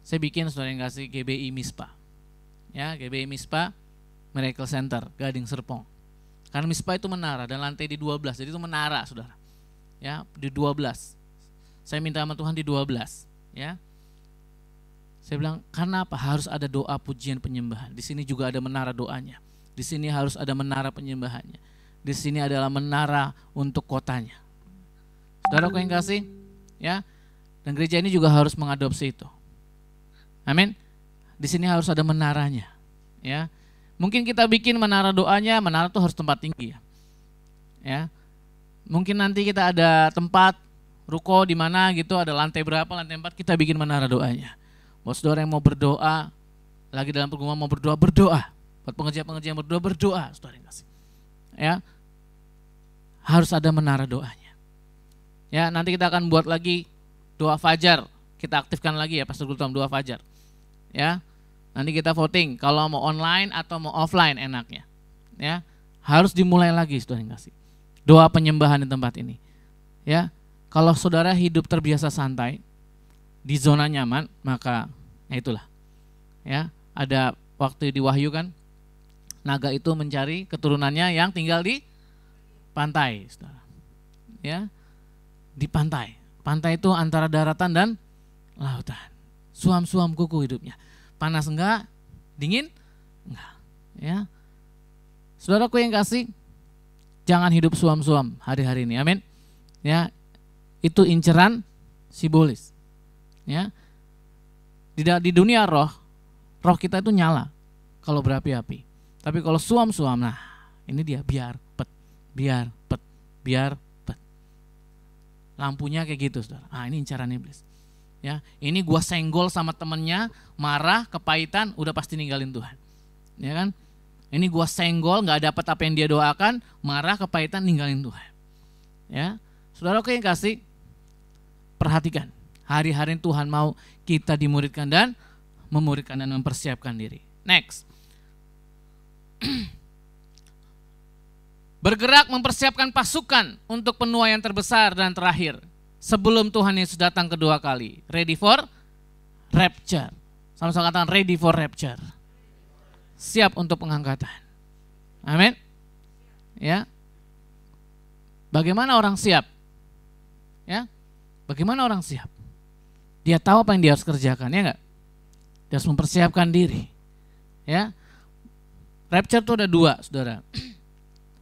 Saya bikin, Saudara yang kasih, GBI Mispa. Ya, GBI Mispa Miracle Center Gading Serpong. Karena Mispa itu menara dan lantai di 12. Jadi itu menara, Saudara. Ya, di 12. Saya minta sama Tuhan di 12, ya. Saya bilang, karena apa? Harus ada doa pujian penyembahan. Di sini juga ada menara doanya. Di sini harus ada menara penyembahannya. Di sini adalah menara untuk kotanya. Saudaraku yang kasih, ya. Dan gereja ini juga harus mengadopsi itu. Amin. Di sini harus ada menaranya, ya. Mungkin kita bikin menara doanya, menara itu harus tempat tinggi, ya. Ya. Mungkin nanti kita ada tempat ruko di mana gitu, ada lantai berapa, lantai 4, kita bikin menara doanya. Buat saudara yang mau berdoa, lagi dalam pergumulan mau berdoa, berdoa. Buat pengerja-pengerja yang berdoa, saudara yang kasih. Ya. Harus ada menara doanya. Ya, nanti kita akan buat lagi doa fajar. Kita aktifkan lagi ya Pastor Gultom, doa fajar. Ya. Nanti kita voting kalau mau online atau mau offline enaknya. Ya. Harus dimulai lagi, saudara yang kasih. Doa penyembahan di tempat ini. Ya. Kalau saudara hidup terbiasa santai di zona nyaman, maka ya itulah. Ya, ada waktu di Wahyu kan, naga itu mencari keturunannya yang tinggal di pantai, saudara. Ya, di pantai. Pantai itu antara daratan dan lautan. Suam-suam kuku hidupnya. Panas enggak, dingin enggak. Ya, saudaraku yang kasih, jangan hidup suam-suam hari-hari ini. Amin. Ya, itu inceran simbolis. Ya, di dunia roh kita itu nyala kalau berapi-api. Tapi kalau suam-suam, nah ini dia biar pet. Lampunya kayak gitu, saudara. Ah, ini incaran iblis. Ya, ini gua senggol sama temennya, marah, kepahitan, udah pasti ninggalin Tuhan. Ya kan? Ini gua senggol, nggak dapat apa yang dia doakan, marah, kepahitan, ninggalin Tuhan. Ya, saudara yang kasih, perhatikan. Hari-hari Tuhan mau kita dimuridkan dan memuridkan dan mempersiapkan diri. Next. Bergerak mempersiapkan pasukan untuk penuaian terbesar dan terakhir. Sebelum Tuhan Yesus datang kedua kali. Ready for rapture. Sama-sama katakan ready for rapture. Siap untuk pengangkatan. Amin. Ya. Bagaimana orang siap? Ya. Bagaimana orang siap? Dia tahu apa yang dia harus kerjakan, ya enggak? Dia harus mempersiapkan diri. Ya. Rapture itu ada 2, saudara.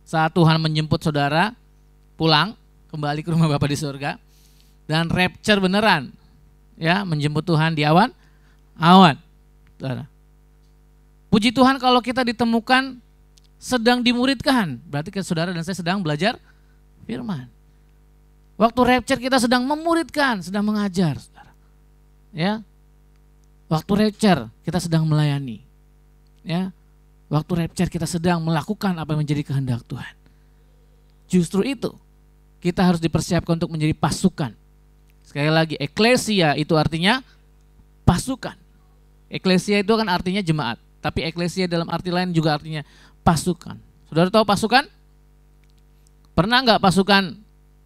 Saat Tuhan menjemput saudara pulang kembali ke rumah Bapa di surga, dan rapture beneran, ya, menjemput Tuhan di awan. Saudara. Puji Tuhan kalau kita ditemukan sedang dimuridkan, berarti saudara dan saya sedang belajar firman. Waktu rapture kita sedang memuridkan, sedang mengajar, saudara. Ya. Waktu rapture kita sedang melayani. Ya. Waktu rapture kita sedang melakukan apa yang menjadi kehendak Tuhan. Justru itu kita harus dipersiapkan untuk menjadi pasukan. Sekali lagi, eklesia itu artinya pasukan. Eklesia itu kan artinya jemaat, tapi eklesia dalam arti lain juga artinya pasukan. Saudara tahu pasukan? Pernah nggak pasukan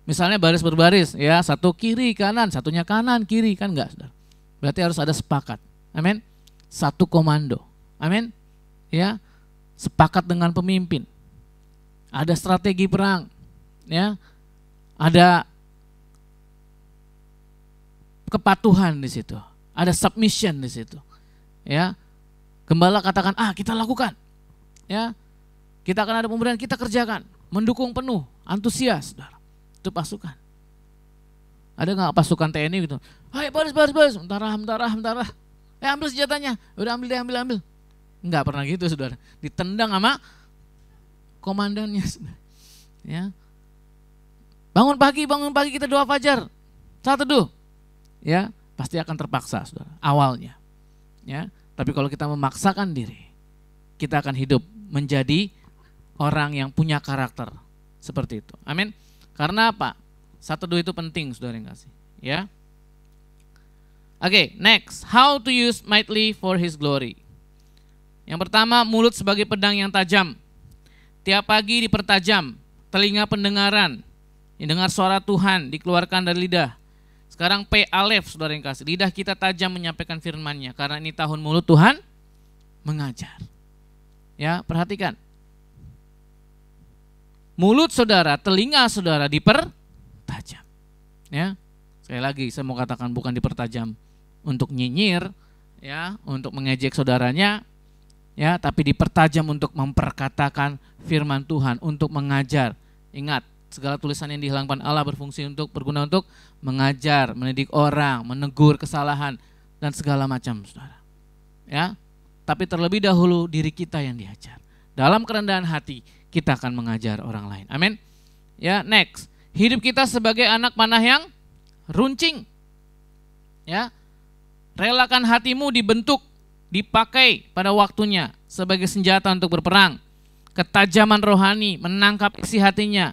misalnya baris berbaris, ya, satu kiri kanan, satunya kanan kiri, kan enggak, saudara. Berarti harus ada sepakat. Amin. Satu komando. Amin. Ya. Sepakat dengan pemimpin. Ada strategi perang. Ya. Ada kepatuhan di situ. Ada submission di situ. Ya. Gembala katakan, kita lakukan. Ya. Kita akan ada pemberian, kita kerjakan. Mendukung penuh, antusias, saudara. Itu pasukan. Ada nggak pasukan TNI gitu? Hai, baris. Mentara. Ambil senjatanya. Udah ambil. Enggak pernah gitu, saudara. Ditendang sama komandannya, saudara. Ya. Bangun pagi kita doa fajar. Saat teduh. Ya, pasti akan terpaksa, saudara. Awalnya. Ya, tapi kalau kita memaksakan diri, kita akan hidup menjadi orang yang punya karakter seperti itu. Amin. Karena apa? 1-2 itu penting, saudara yang kasih. Ya. Oke, next. How to use mightily for His glory. Yang pertama, mulut sebagai pedang yang tajam. Tiap pagi dipertajam, telinga pendengaran, dengar suara Tuhan dikeluarkan dari lidah. Sekarang P alef, saudara yang kasih. Lidah kita tajam menyampaikan firman-Nya. Karena ini tahun mulut Tuhan mengajar. Ya, perhatikan. Mulut saudara, telinga saudara dipertajam. Ya, sekali lagi saya mau katakan bukan dipertajam untuk nyinyir, ya, untuk mengejek saudaranya, ya, tapi dipertajam untuk memperkatakan firman Tuhan, untuk mengajar. Ingat, segala tulisan yang dihilangkan Allah berfungsi untuk berguna untuk mengajar, mendidik orang, menegur kesalahan dan segala macam, saudara. Ya, tapi terlebih dahulu diri kita yang diajar. Dalam kerendahan hati kita akan mengajar orang lain. Amin. Ya, next. Hidup kita sebagai anak panah yang runcing. Ya. Relakan hatimu dibentuk, dipakai pada waktunya sebagai senjata untuk berperang. Ketajaman rohani menangkap isi hatinya.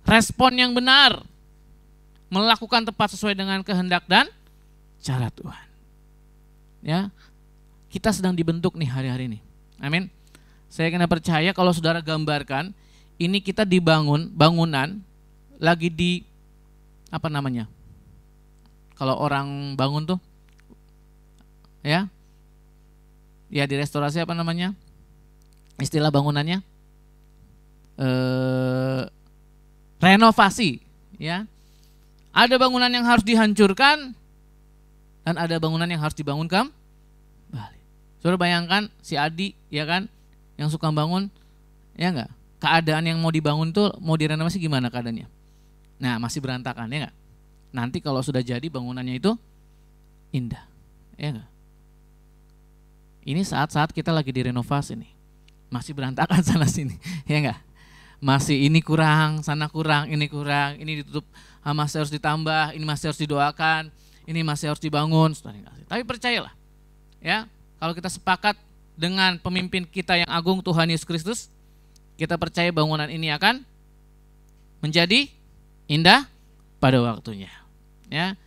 Respon yang benar, melakukan tepat sesuai dengan kehendak dan cara Tuhan. Ya, kita sedang dibentuk nih hari-hari ini. Amin. Saya kena percaya kalau saudara gambarkan, ini kita dibangun, bangunan lagi di apa namanya? Kalau orang bangun tuh, ya di restorasi apa namanya? Istilah bangunannya? Renovasi, ya. Ada bangunan yang harus dihancurkan dan ada bangunan yang harus dibangun kembali. Saudara bayangkan si Adi, ya kan, yang suka bangun, ya enggak? Keadaan yang mau dibangun tuh mau direnovasi gimana keadaannya? Nah, masih berantakan, ya enggak? Nanti kalau sudah jadi bangunannya itu indah, ya enggak? Ini saat-saat kita lagi direnovasi nih. Masih berantakan sana sini, ya enggak? Masih ini kurang, sana kurang, ini ditutup, masih harus ditambah, ini masih harus didoakan, ini masih harus dibangun. Tapi percayalah, ya, kalau kita sepakat dengan pemimpin kita yang agung Tuhan Yesus Kristus, kita percaya bangunan ini akan menjadi indah pada waktunya. Ya,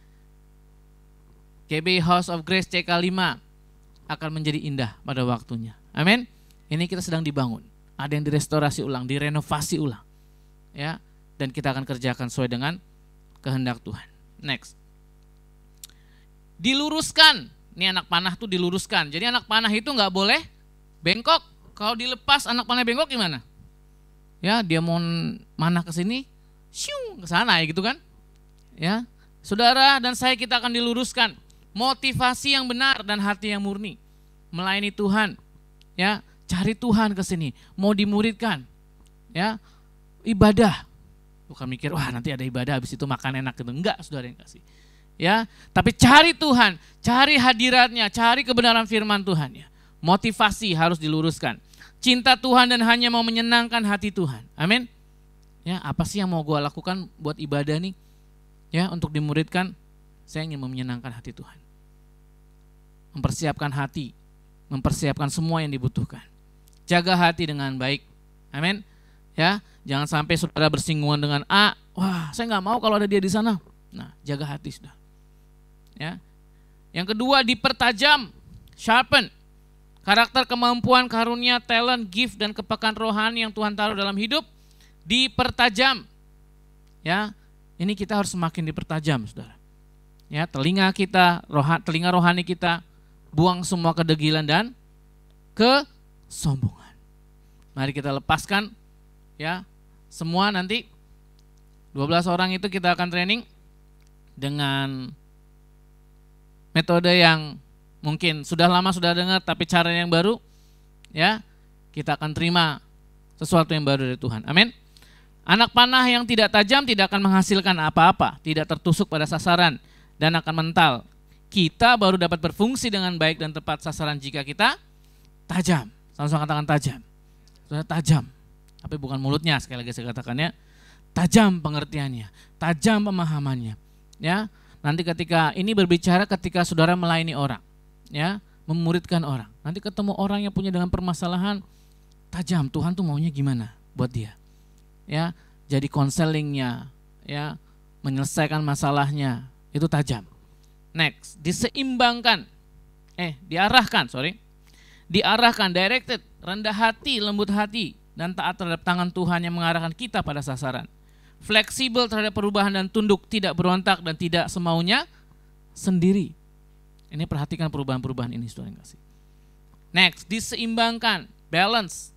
KB House of Grace CK5 akan menjadi indah pada waktunya. Amin. Ini kita sedang dibangun. Ada yang direstorasi ulang, direnovasi ulang. Ya, dan kita akan kerjakan sesuai dengan kehendak Tuhan. Next. Diluruskan. Ini anak panah tuh diluruskan. Jadi anak panah itu nggak boleh bengkok. Kalau dilepas anak panah bengkok gimana? Ya, dia mau manah ke sini, syung ke sana, ya gitu kan? Ya. Saudara dan saya kita akan diluruskan. Motivasi yang benar dan hati yang murni. Melayani Tuhan. Ya, cari Tuhan ke sini, mau dimuridkan. Ya, ibadah. Bukan mikir, wah nanti ada ibadah habis itu makan enak gitu. Enggak, saudara yang kasih. Ya, tapi cari Tuhan, cari hadiratnya, cari kebenaran firman Tuhan, ya. Motivasi harus diluruskan. Cinta Tuhan dan hanya mau menyenangkan hati Tuhan. Amin. Ya, apa sih yang mau gue lakukan buat ibadah nih? Ya, untuk dimuridkan, saya ingin menyenangkan hati Tuhan. Mempersiapkan hati, mempersiapkan semua yang dibutuhkan. Jaga hati dengan baik. Amin. Ya, jangan sampai saudara bersinggungan dengan A, wah, saya nggak mau kalau ada dia di sana. Nah, jaga hati sudah. Ya. Yang kedua, dipertajam, sharpen. Karakter, kemampuan, karunia, talent, gift dan kepekaan rohani yang Tuhan taruh dalam hidup dipertajam. Ya, ini kita harus semakin dipertajam, saudara. Ya, telinga kita, telinga rohani kita, buang semua kedegilan dan kesombongan. Mari kita lepaskan, ya, semua nanti 12 orang itu kita akan training dengan metode yang mungkin sudah lama sudah dengar tapi cara yang baru, ya. Kita akan terima sesuatu yang baru dari Tuhan. Amin. Anak panah yang tidak tajam tidak akan menghasilkan apa-apa, tidak tertusuk pada sasaran dan akan mental. Kita baru dapat berfungsi dengan baik dan tepat sasaran jika kita tajam. Sama-sama katakan tajam. Sudah tajam. Tapi bukan mulutnya, sekali lagi saya katakannya. Tajam pengertiannya, tajam pemahamannya. Ya, nanti ketika ini berbicara ketika saudara melayani orang. Ya, memuridkan orang. Nanti ketemu orang yang punya dengan permasalahan tajam, Tuhan tuh maunya gimana buat dia. Ya, jadi konselingnya, ya, menyelesaikan masalahnya itu tajam. Next, diarahkan, directed, rendah hati, lembut hati, dan taat terhadap tangan Tuhan yang mengarahkan kita pada sasaran. Fleksibel terhadap perubahan dan tunduk, tidak berontak dan tidak semaunya sendiri. Ini perhatikan perubahan-perubahan ini, saudara yang kasih. Next, diseimbangkan, balance.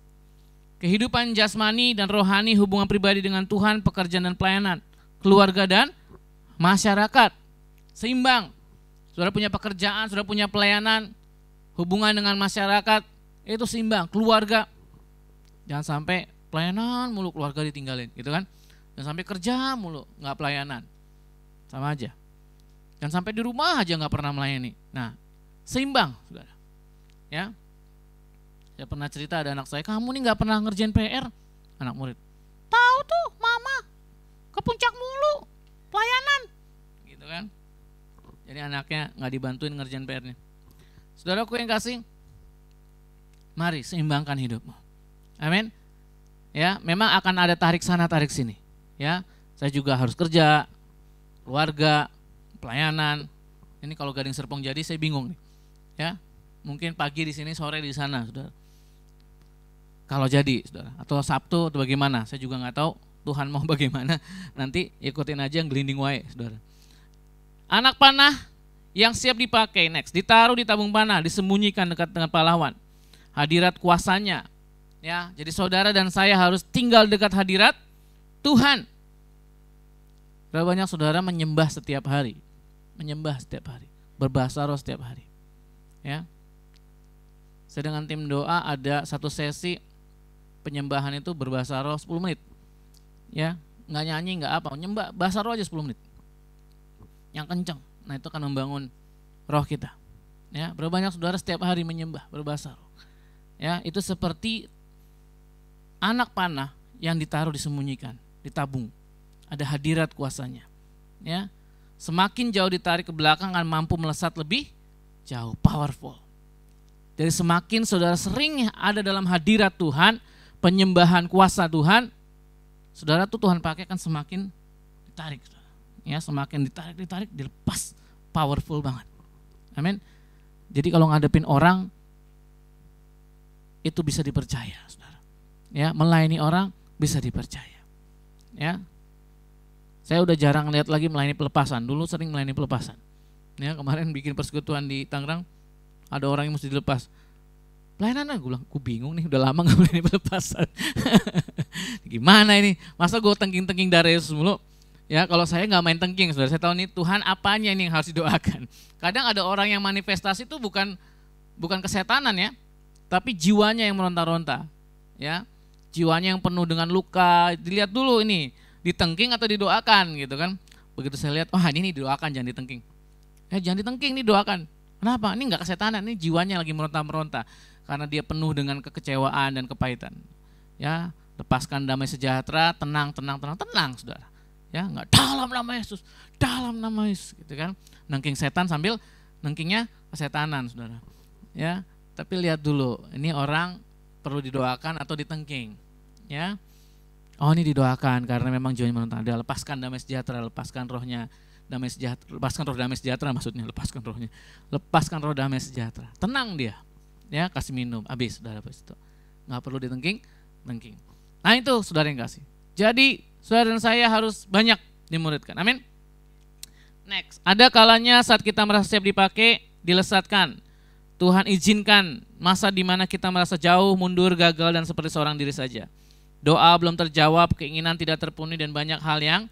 Kehidupan jasmani dan rohani, hubungan pribadi dengan Tuhan, pekerjaan dan pelayanan, keluarga dan masyarakat. Seimbang. Saudara punya pekerjaan, saudara punya pelayanan, hubungan dengan masyarakat, itu seimbang. Keluarga, jangan sampai pelayanan mulu, keluarga ditinggalin, gitu kan. Jangan sampai kerja mulu, nggak pelayanan, sama aja. Jangan sampai di rumah aja nggak pernah melayani. Nah, seimbang, saudara. Ya, saya pernah cerita ada anak saya, kamu nih nggak pernah ngerjain PR, anak murid. Tahu tuh, mama ke puncak mulu, pelayanan, gitu kan. Jadi anaknya nggak dibantuin ngerjain PR-nya. Saudaraku yang kasih, mari seimbangkan hidupmu. Amin. Ya, memang akan ada tarik sana tarik sini. Ya, saya juga harus kerja, keluarga, pelayanan. Ini kalau Gading Serpong jadi saya bingung nih. Ya, mungkin pagi di sini, sore di sana, saudara. Kalau jadi, saudara, atau Sabtu atau bagaimana, saya juga nggak tahu. Tuhan mau bagaimana. Nanti ikutin aja yang gelinding wae, saudara. Anak panah yang siap dipakai, next, ditaruh di tabung panah, disembunyikan dekat dengan pahlawan. Hadirat kuasanya. Ya, jadi saudara dan saya harus tinggal dekat hadirat Tuhan. Berapa banyak saudara menyembah setiap hari? Menyembah setiap hari, berbahasa roh setiap hari. Ya, saya dengan tim doa ada satu sesi penyembahan itu berbahasa roh 10 menit. Ya, nggak nyanyi, nggak apa, nyembah bahasa roh aja 10 menit. Yang kencang. Nah, itu akan membangun roh kita. Ya, berapa banyak saudara setiap hari menyembah berbahasa roh. Ya, itu seperti anak panah yang ditaruh disembunyikan, ditabung. Ada hadirat kuasanya. Ya. Semakin jauh ditarik ke belakang akan mampu melesat lebih jauh, powerful. Jadi semakin saudara sering ada dalam hadirat Tuhan, penyembahan kuasa Tuhan, saudara tuh Tuhan pakai kan semakin ditarik. Ya, semakin ditarik, dilepas, powerful banget. Amin. Jadi kalau ngadepin orang itu bisa dipercaya, saudara. Ya, melayani orang bisa dipercaya. Ya. Saya udah jarang lihat lagi melayani pelepasan. Dulu sering melayani pelepasan. Ya, kemarin bikin persekutuan di Tangerang, ada orang yang mesti dilepas. Pelayanan, gue bilang, gue bingung nih, udah lama gak melayani pelepasan. Gimana ini? Masa gue tengking-tengking dari Yesus mulu? Ya, kalau saya nggak main tengking, saudara. Saya tahu nih Tuhan apanya ini yang harus didoakan. Kadang ada orang yang manifestasi itu bukan kesetanan ya, tapi jiwanya yang meronta-ronta. Ya, jiwanya yang penuh dengan luka. Dilihat dulu ini, ditengking atau didoakan gitu kan. Begitu saya lihat, wah ini didoakan, jangan ditengking. Jangan ditengking, nih doakan. Kenapa? Ini nggak kesetanan, ini jiwanya lagi meronta-meronta. Karena dia penuh dengan kekecewaan dan kepahitan. Ya, lepaskan damai sejahtera, tenang, saudara. Ya, nggak dalam nama Yesus, dalam nama Yesus, gitu kan. Nengking setan sambil nengkingnya kesetanan, saudara. Ya, tapi lihat dulu, ini orang perlu didoakan atau ditengking. Ya, oh ini didoakan karena memang jiwanya meronta. Dia lepaskan damai sejahtera, lepaskan rohnya damai sejahtera, lepaskan roh damai sejahtera maksudnya, lepaskan rohnya, lepaskan roh damai sejahtera. Tenang dia, ya kasih minum, habis, saudara itu. Nggak perlu ditengking. Nah itu saudara yang kasih. Jadi saudara dan saya harus banyak dimuridkan. Amin. Next, ada kalanya saat kita merasa siap dipakai, dilesatkan. Tuhan izinkan masa di mana kita merasa jauh, mundur, gagal dan seperti seorang diri saja. Doa belum terjawab, keinginan tidak terpenuhi dan banyak hal yang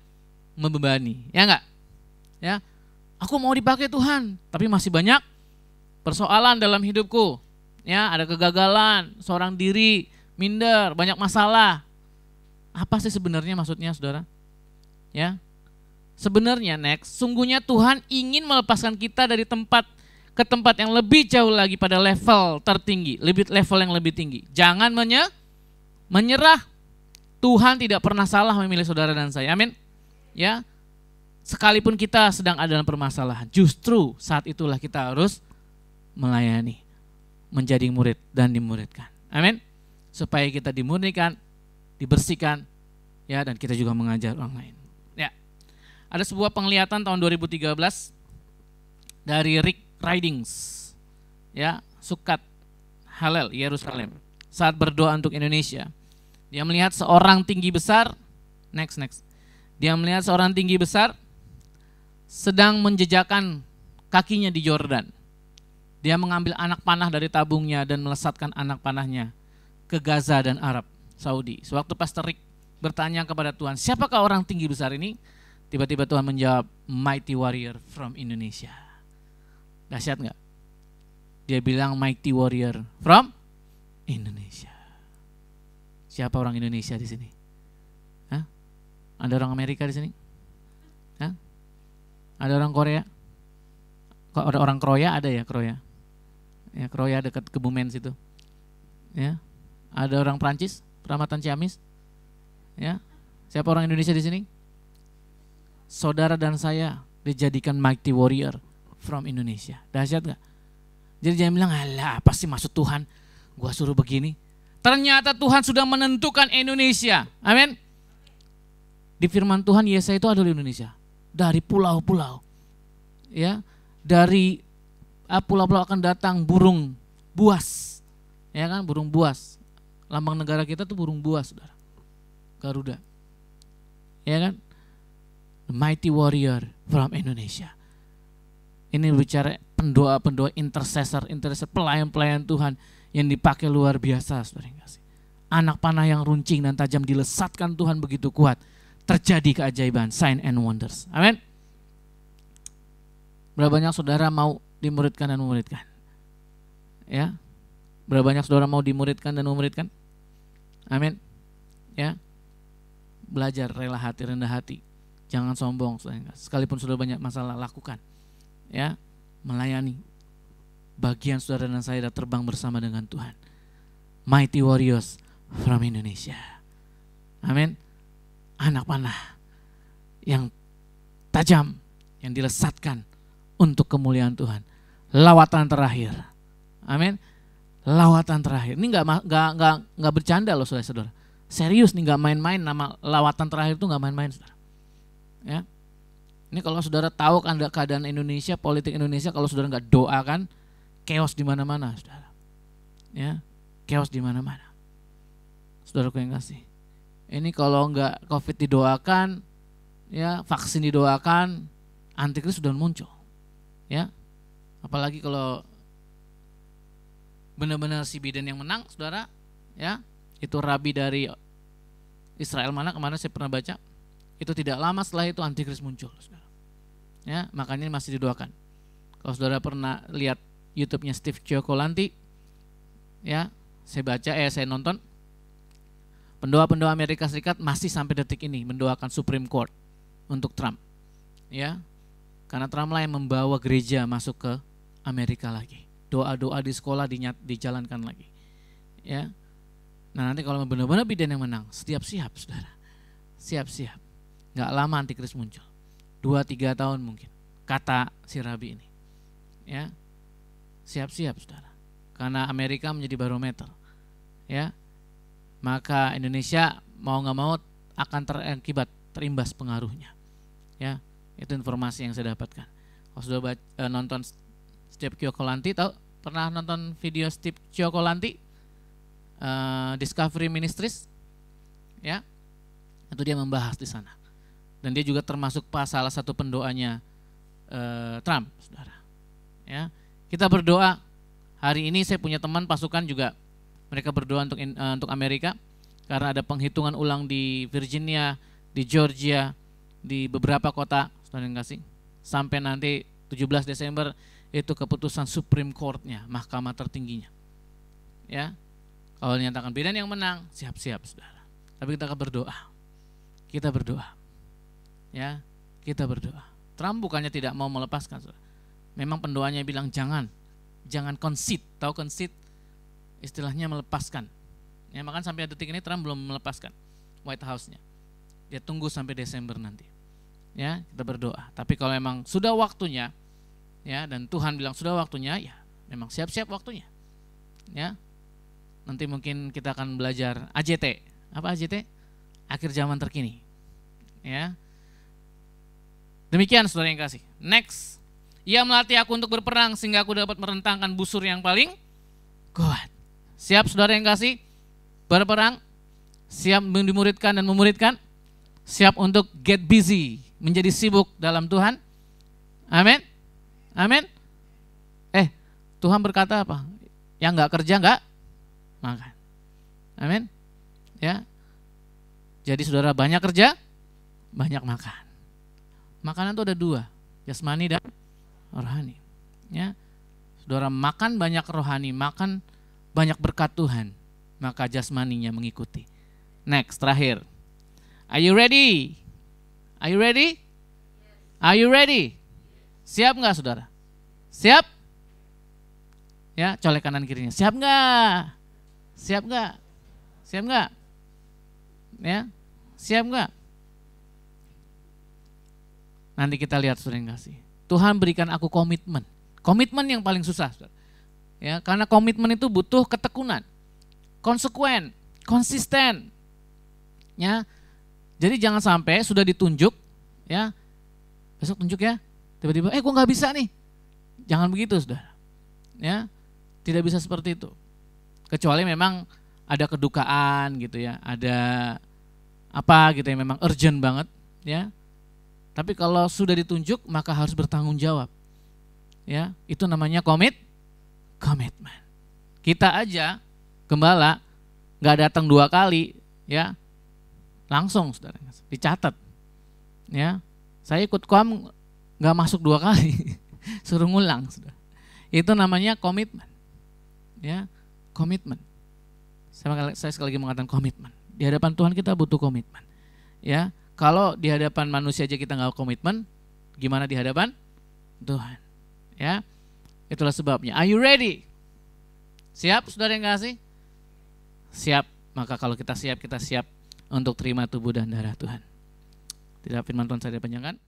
membebani. Ya enggak? Ya. Aku mau dipakai Tuhan, tapi masih banyak persoalan dalam hidupku. Ya, ada kegagalan, seorang diri, minder, banyak masalah. Apa sih sebenarnya maksudnya, saudara? Ya. Sebenarnya next, sungguhnya Tuhan ingin melepaskan kita dari tempat ke tempat yang lebih jauh lagi pada level tertinggi, level yang lebih tinggi. Jangan menyerah. Tuhan tidak pernah salah memilih saudara dan saya. Amin. Ya. Sekalipun kita sedang ada dalam permasalahan, justru saat itulah kita harus melayani. menjadi murid dan dimuridkan. Amin. Supaya kita dimurnikan, dibersihkan, ya, dan kita juga mengajar orang lain. Ya. Ada sebuah penglihatan tahun 2013 dari Rick Ridings, ya, Sukat Halel Yerusalem, saat berdoa untuk Indonesia. Dia melihat seorang tinggi besar, next. Dia melihat seorang tinggi besar sedang menjejakkan kakinya di Yordan. Dia mengambil anak panah dari tabungnya dan melesatkan anak panahnya ke Gaza dan Arab Saudi. Sewaktu Pastor Rick bertanya kepada Tuhan, siapakah orang tinggi besar ini? Tiba-tiba Tuhan menjawab, mighty warrior from Indonesia. Dahsyat nggak? Dia bilang mighty warrior from Indonesia. Siapa orang Indonesia di sini? Hah? Ada orang Amerika di sini? Hah? Ada orang Korea? Kok ada orang Kroya? Ada ya Kroya? Ya, Kroya dekat Kebumen situ. Ya. Ada orang Prancis, Peramatan Ciamis. Ya. Siapa orang Indonesia di sini? Saudara dan saya dijadikan mighty warrior from Indonesia. Dahsyat gak? Jadi dia bilang, alah apa sih maksud Tuhan? Gua suruh begini. Ternyata Tuhan sudah menentukan Indonesia. Amin. Di firman Tuhan, Yesaya itu ada di Indonesia. Dari pulau-pulau. Ya. Dari pulau-pulau akan datang burung buas. Ya kan, burung buas. Lambang negara kita tuh burung buas, Saudara. Garuda. Ya kan? The mighty warrior from Indonesia. Ini bicara pendoa-pendoa intercessor, pelayan-pelayan Tuhan yang dipakai luar biasa, Saudara yang kasih. Anak panah yang runcing dan tajam dilesatkan Tuhan begitu kuat. Terjadi keajaiban, sign and wonders. Amin. Berapa banyak saudara mau dimuridkan dan memuridkan? Ya. Berapa banyak saudara mau dimuridkan dan memuridkan? Amin. Ya. Belajar rela hati, rendah hati. Jangan sombong, saudara. Sekalipun sudah banyak masalah, lakukan. Ya, melayani. Bagian saudara dan saya sudah terbang bersama dengan Tuhan. Mighty warriors from Indonesia. Amin. Anak panah yang tajam, yang dilesatkan untuk kemuliaan Tuhan. Lawatan terakhir. Amin. Lawatan terakhir. Ini nggak bercanda loh saudara-saudara. Serius nih, nggak main-main. Nama lawatan terakhir itu nggak main-main, saudara. Ya. Ini kalau saudara tahu kan keadaan Indonesia, politik Indonesia, kalau saudara nggak doakan, chaos di mana-mana, saudara. Ya, chaos di mana-mana. Saudaraku yang kasih. Ini kalau nggak COVID didoakan, ya vaksin didoakan, antikris sudah muncul. Ya, apalagi kalau benar-benar si Biden yang menang, saudara, ya, itu rabi dari Israel mana kemana saya pernah baca, itu tidak lama setelah itu antikris muncul, saudara. Ya, makanya masih didoakan. Kalau saudara pernah lihat YouTube-nya Steve Cioccolanti, ya, saya nonton, pendoa-pendoa Amerika Serikat masih sampai detik ini mendoakan Supreme Court untuk Trump, ya, karena Trump lah yang membawa gereja masuk ke Amerika lagi. Doa-doa di sekolah dijalankan lagi, ya. Nah nanti kalau benar-benar Biden yang menang, siap-siap saudara, siap-siap. Nggak lama antikris muncul, 2-3 tahun mungkin, kata si Rabi ini, ya. Siap-siap saudara, karena Amerika menjadi barometer, ya. Maka Indonesia mau nggak mau akan terimbas pengaruhnya, ya. Itu informasi yang saya dapatkan. Kalau sudah nonton Steve Cioccolanti, pernah nonton video Steve Cioccolanti, Discovery Ministries, ya, itu dia membahas di sana. Dan dia juga termasuk salah satu pendoanya Trump, saudara. Ya, kita berdoa. Hari ini saya punya teman pasukan juga, mereka berdoa untuk Amerika karena ada penghitungan ulang di Virginia, di Georgia, di beberapa kota, saudara yang kasih. Sampai nanti 17 Desember itu keputusan Supreme Court-nya, mahkamah tertingginya. Ya. Kalau dinyatakan Biden yang menang, siap-siap saudara. Tapi kita akan berdoa. Kita berdoa. Ya, kita berdoa. Trump bukannya tidak mau melepaskan, saudara. Memang pendoanya bilang jangan concede. Tahu concede? Istilahnya melepaskan. Ya, makanya sampai detik ini Trump belum melepaskan White House-nya. Dia tunggu sampai Desember nanti. Ya, kita berdoa. Tapi kalau memang sudah waktunya, ya, dan Tuhan bilang sudah waktunya, ya memang siap-siap waktunya. Ya. Nanti mungkin kita akan belajar AJT. Apa AJT? Akhir zaman terkini. Ya. Demikian saudara yang kasih. Next. Ia melatih aku untuk berperang sehingga aku dapat merentangkan busur yang paling kuat. Siap saudara yang kasih? Berperang. Siap dimuridkan dan memuridkan. Siap untuk get busy. Menjadi sibuk dalam Tuhan. Amin. Amin. Tuhan berkata apa? Yang gak kerja gak makan. Amin. Ya. Jadi saudara banyak kerja, banyak makan. Makanan itu ada dua, jasmani dan rohani. Ya. Saudara makan banyak rohani, makan banyak berkat Tuhan, maka jasmaninya mengikuti. Next, terakhir. Are you ready? Are you ready? Are you ready? Siap nggak saudara? Siap? Ya, colek kanan kirinya. Siap nggak? Siap nggak? Siap nggak? Ya, siap nggak? Nanti kita lihat saudara yang kasih. Tuhan berikan aku komitmen. Komitmen yang paling susah, saudara. Ya, karena komitmen itu butuh ketekunan, konsekuen, konsisten. Ya, jadi jangan sampai sudah ditunjuk, ya, besok tunjuk ya, tiba-tiba, gue nggak bisa nih. Jangan begitu, saudara. Ya, tidak bisa seperti itu. Kecuali memang ada kedukaan gitu ya, ada apa gitu yang memang urgent banget, ya. Tapi kalau sudah ditunjuk maka harus bertanggung jawab. Ya, itu namanya komitmen. Kita aja gembala nggak datang 2 kali, ya, langsung saudara dicatat. Ya, saya ikut KOAM nggak masuk 2 kali, suruh ngulang, saudara. Itu namanya komitmen. Ya, komitmen. Saya sekali lagi mengatakan komitmen. Di hadapan Tuhan kita butuh komitmen. Ya, kalau di hadapan manusia aja kita nggak komitmen, gimana di hadapan Tuhan? Ya, itulah sebabnya. Are you ready? Siap, saudara yang kasih? Siap. Maka kalau kita siap untuk terima tubuh dan darah Tuhan. Tidak firman Tuhan saya dipanjangkan.